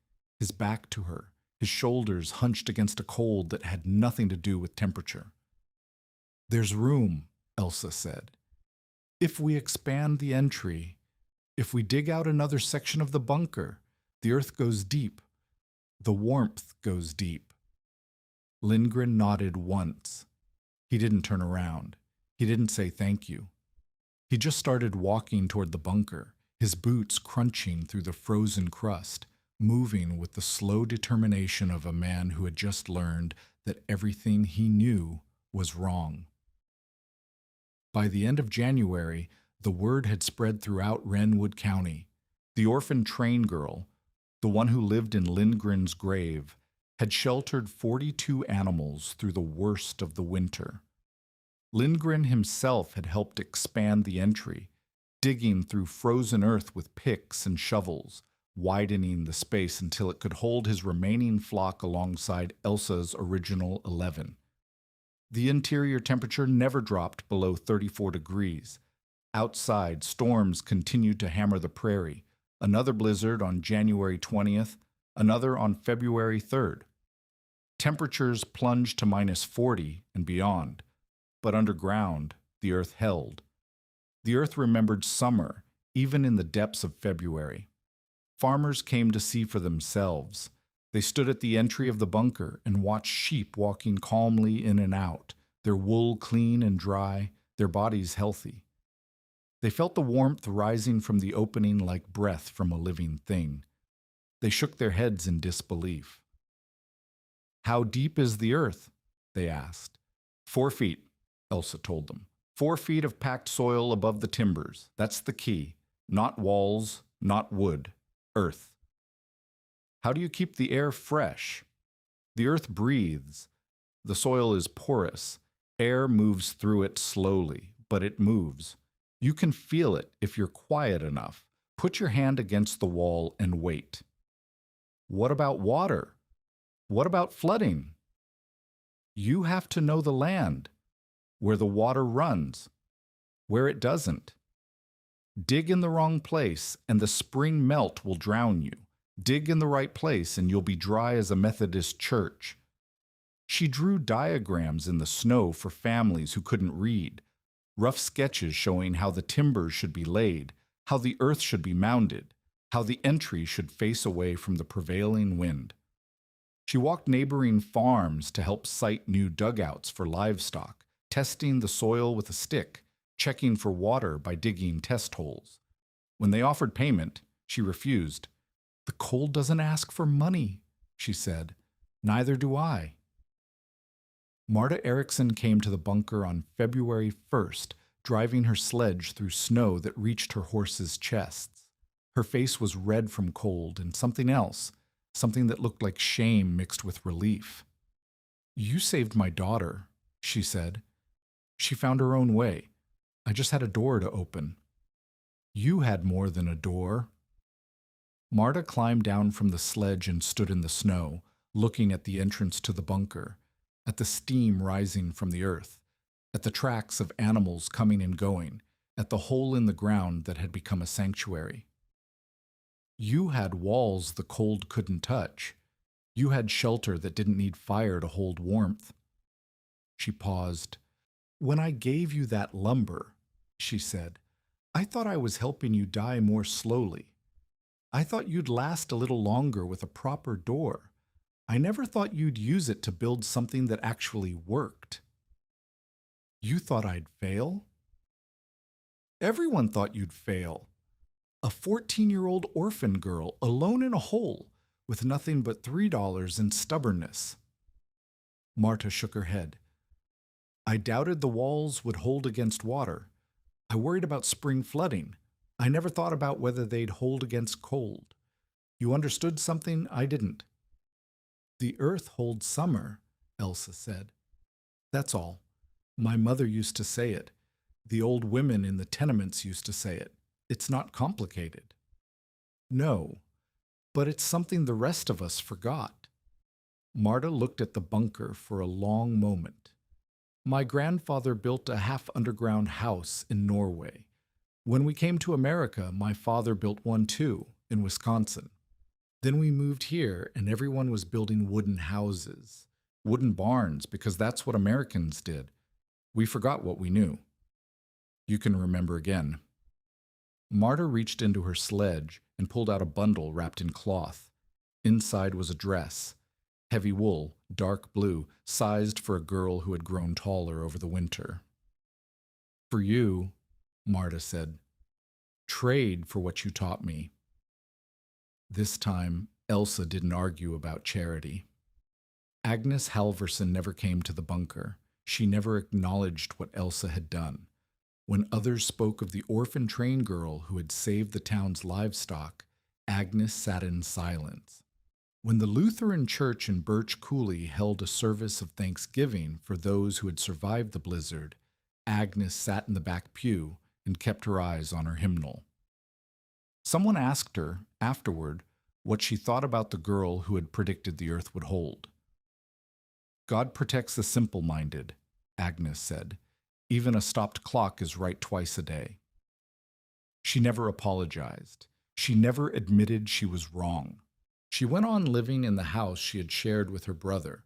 his back to her, his shoulders hunched against a cold that had nothing to do with temperature. "There's room," Elsa said. "If we expand the entry, if we dig out another section of the bunker, the earth goes deep. The warmth goes deep." Lindgren nodded once. He didn't turn around. He didn't say thank you. He just started walking toward the bunker, his boots crunching through the frozen crust, moving with the slow determination of a man who had just learned that everything he knew was wrong. By the end of January, the word had spread throughout Wrenwood County. The orphan train girl, the one who lived in Lindgren's grave, had sheltered 42 animals through the worst of the winter. Lindgren himself had helped expand the entry, digging through frozen earth with picks and shovels, widening the space until it could hold his remaining flock alongside Elsa's original 11. The interior temperature never dropped below 34 degrees. Outside, storms continued to hammer the prairie. Another blizzard on January 20th, another on February 3rd. Temperatures plunged to -40 and beyond, but underground, the earth held. The earth remembered summer, even in the depths of February. Farmers came to see for themselves. They stood at the entry of the bunker and watched sheep walking calmly in and out, their wool clean and dry, their bodies healthy. They felt the warmth rising from the opening like breath from a living thing. They shook their heads in disbelief. "How deep is the earth?" they asked. 4 feet, Elsa told them. 4 feet of packed soil above the timbers. That's the key. Not walls, not wood. Earth. "How do you keep the air fresh?" "The earth breathes. The soil is porous. Air moves through it slowly, but it moves. You can feel it if you're quiet enough. Put your hand against the wall and wait." "What about water? What about flooding?" "You have to know the land, where the water runs, where it doesn't. Dig in the wrong place and the spring melt will drown you. Dig in the right place and you'll be dry as a Methodist church." She drew diagrams in the snow for families who couldn't read, rough sketches showing how the timbers should be laid, how the earth should be mounded, how the entry should face away from the prevailing wind. She walked neighboring farms to help site new dugouts for livestock, testing the soil with a stick, checking for water by digging test holes. When they offered payment, she refused. "The cold doesn't ask for money," she said. "Neither do I." Marta Erickson came to the bunker on February 1st, driving her sledge through snow that reached her horses' chests. Her face was red from cold and something else, something that looked like shame mixed with relief. "You saved my daughter," she said. "She found her own way. I just had a door to open." "You had more than a door." Marta climbed down from the sledge and stood in the snow, looking at the entrance to the bunker, at the steam rising from the earth, at the tracks of animals coming and going, at the hole in the ground that had become a sanctuary. "You had walls the cold couldn't touch. You had shelter that didn't need fire to hold warmth." She paused. "When I gave you that lumber," she said, "I thought I was helping you die more slowly. I thought you'd last a little longer with a proper door. I never thought you'd use it to build something that actually worked." "You thought I'd fail?" "Everyone thought you'd fail. A 14-year-old orphan girl alone in a hole with nothing but $3 and stubbornness." Marta shook her head. "I doubted the walls would hold against water. I worried about spring flooding. I never thought about whether they'd hold against cold. You understood something I didn't." "The earth holds summer," Elsa said. "That's all. My mother used to say it. The old women in the tenements used to say it. It's not complicated." "No, but it's something the rest of us forgot." Marta looked at the bunker for a long moment. "My grandfather built a half-underground house in Norway. When we came to America, my father built one too, in Wisconsin. Then we moved here, and everyone was building wooden houses, wooden barns, because that's what Americans did. We forgot what we knew. You can remember again. Marta reached into her sledge and pulled out a bundle wrapped in cloth. Inside was a dress, heavy wool, dark blue, sized for a girl who had grown taller over the winter. For you, Marta said, trade for what you taught me. This time, Elsa didn't argue about charity. Agnes Halverson never came to the bunker. She never acknowledged what Elsa had done. When others spoke of the orphan train girl who had saved the town's livestock, Agnes sat in silence. When the Lutheran church in Birch Coulee held a service of thanksgiving for those who had survived the blizzard, Agnes sat in the back pew and kept her eyes on her hymnal. Someone asked her, afterward, what she thought about the girl who had predicted the earth would hold. God protects the simple-minded, Agnes said. Even a stopped clock is right twice a day. She never apologized. She never admitted she was wrong. She went on living in the house she had shared with her brother,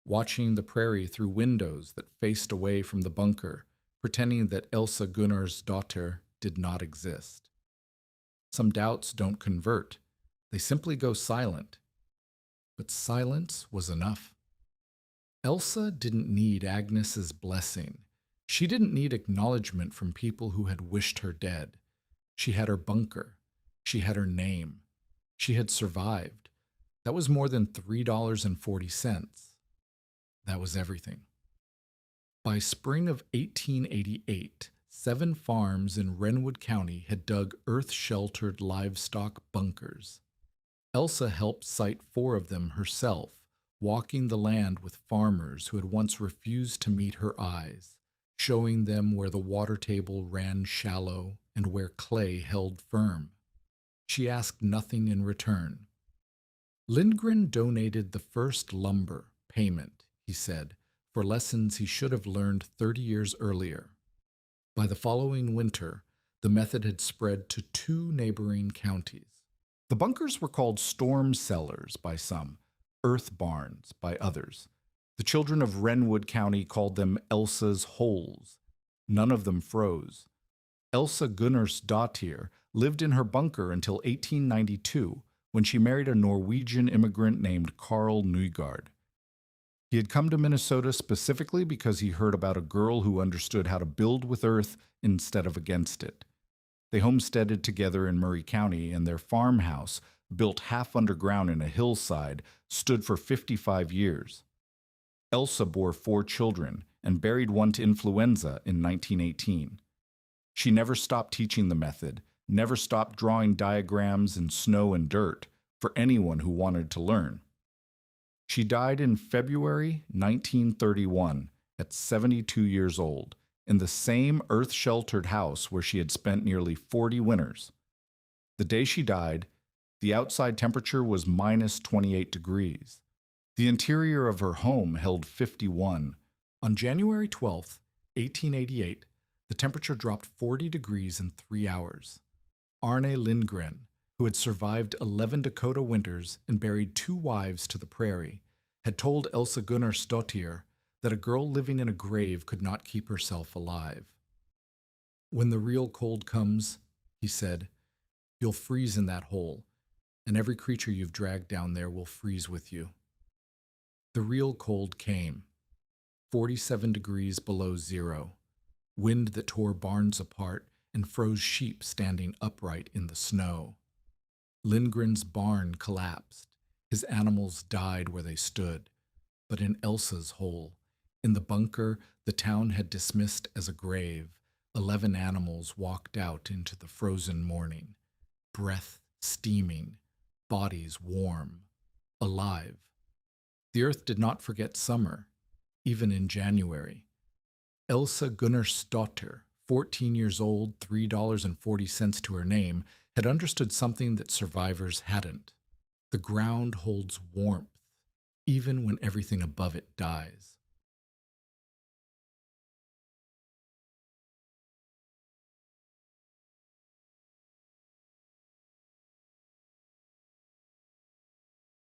watching the prairie through windows that faced away from the bunker, pretending that Elsa Gunnarsdottir did not exist. Some doubts don't convert. They simply go silent. But silence was enough. Elsa didn't need Agnes's blessing. She didn't need acknowledgement from people who had wished her dead. She had her bunker. She had her name. She had survived. That was more than $3.40. That was everything. By spring of 1888, 7 farms in Wrenwood County had dug earth-sheltered livestock bunkers. Elsa helped site 4 of them herself, walking the land with farmers who had once refused to meet her eyes, showing them where the water table ran shallow and where clay held firm. She asked nothing in return. Lindgren donated the first lumber payment, he said, for lessons he should have learned 30 years earlier. By the following winter, the method had spread to 2 neighboring counties. The bunkers were called storm cellars by some, earth barns by others. The children of Wrenwood County called them Elsa's holes. None of them froze. Elsa Gunnarsdottir lived in her bunker until 1892, when she married a Norwegian immigrant named Carl Nygaard. He had come to Minnesota specifically because he heard about a girl who understood how to build with earth instead of against it. They homesteaded together in Murray County, and their farmhouse, built half underground in a hillside, stood for 55 years. Elsa bore 4 children and buried one to influenza in 1918. She never stopped teaching the method, never stopped drawing diagrams in snow and dirt for anyone who wanted to learn. She died in February 1931 at 72 years old in the same earth-sheltered house where she had spent nearly 40 winters. The day she died, the outside temperature was minus 28 degrees. The interior of her home held 51. On January 12, 1888, the temperature dropped 40 degrees in 3 hours. Arne Lindgren, who had survived 11 Dakota winters and buried 2 wives to the prairie, had told Elsa Gunnarsdottir that a girl living in a grave could not keep herself alive. When the real cold comes, he said, you'll freeze in that hole, and every creature you've dragged down there will freeze with you. The real cold came, 47 degrees below zero, wind that tore barns apart and froze sheep standing upright in the snow. Lindgren's barn collapsed. His animals died where they stood. But in Elsa's hole, in the bunker the town had dismissed as a grave, 11 animals walked out into the frozen morning, breath steaming, bodies warm, alive. The earth did not forget summer, even in January. Elsa Gunnarsdottir, 14 years old, $3.40 to her name, had understood something that survivors hadn't. The ground holds warmth, even when everything above it dies.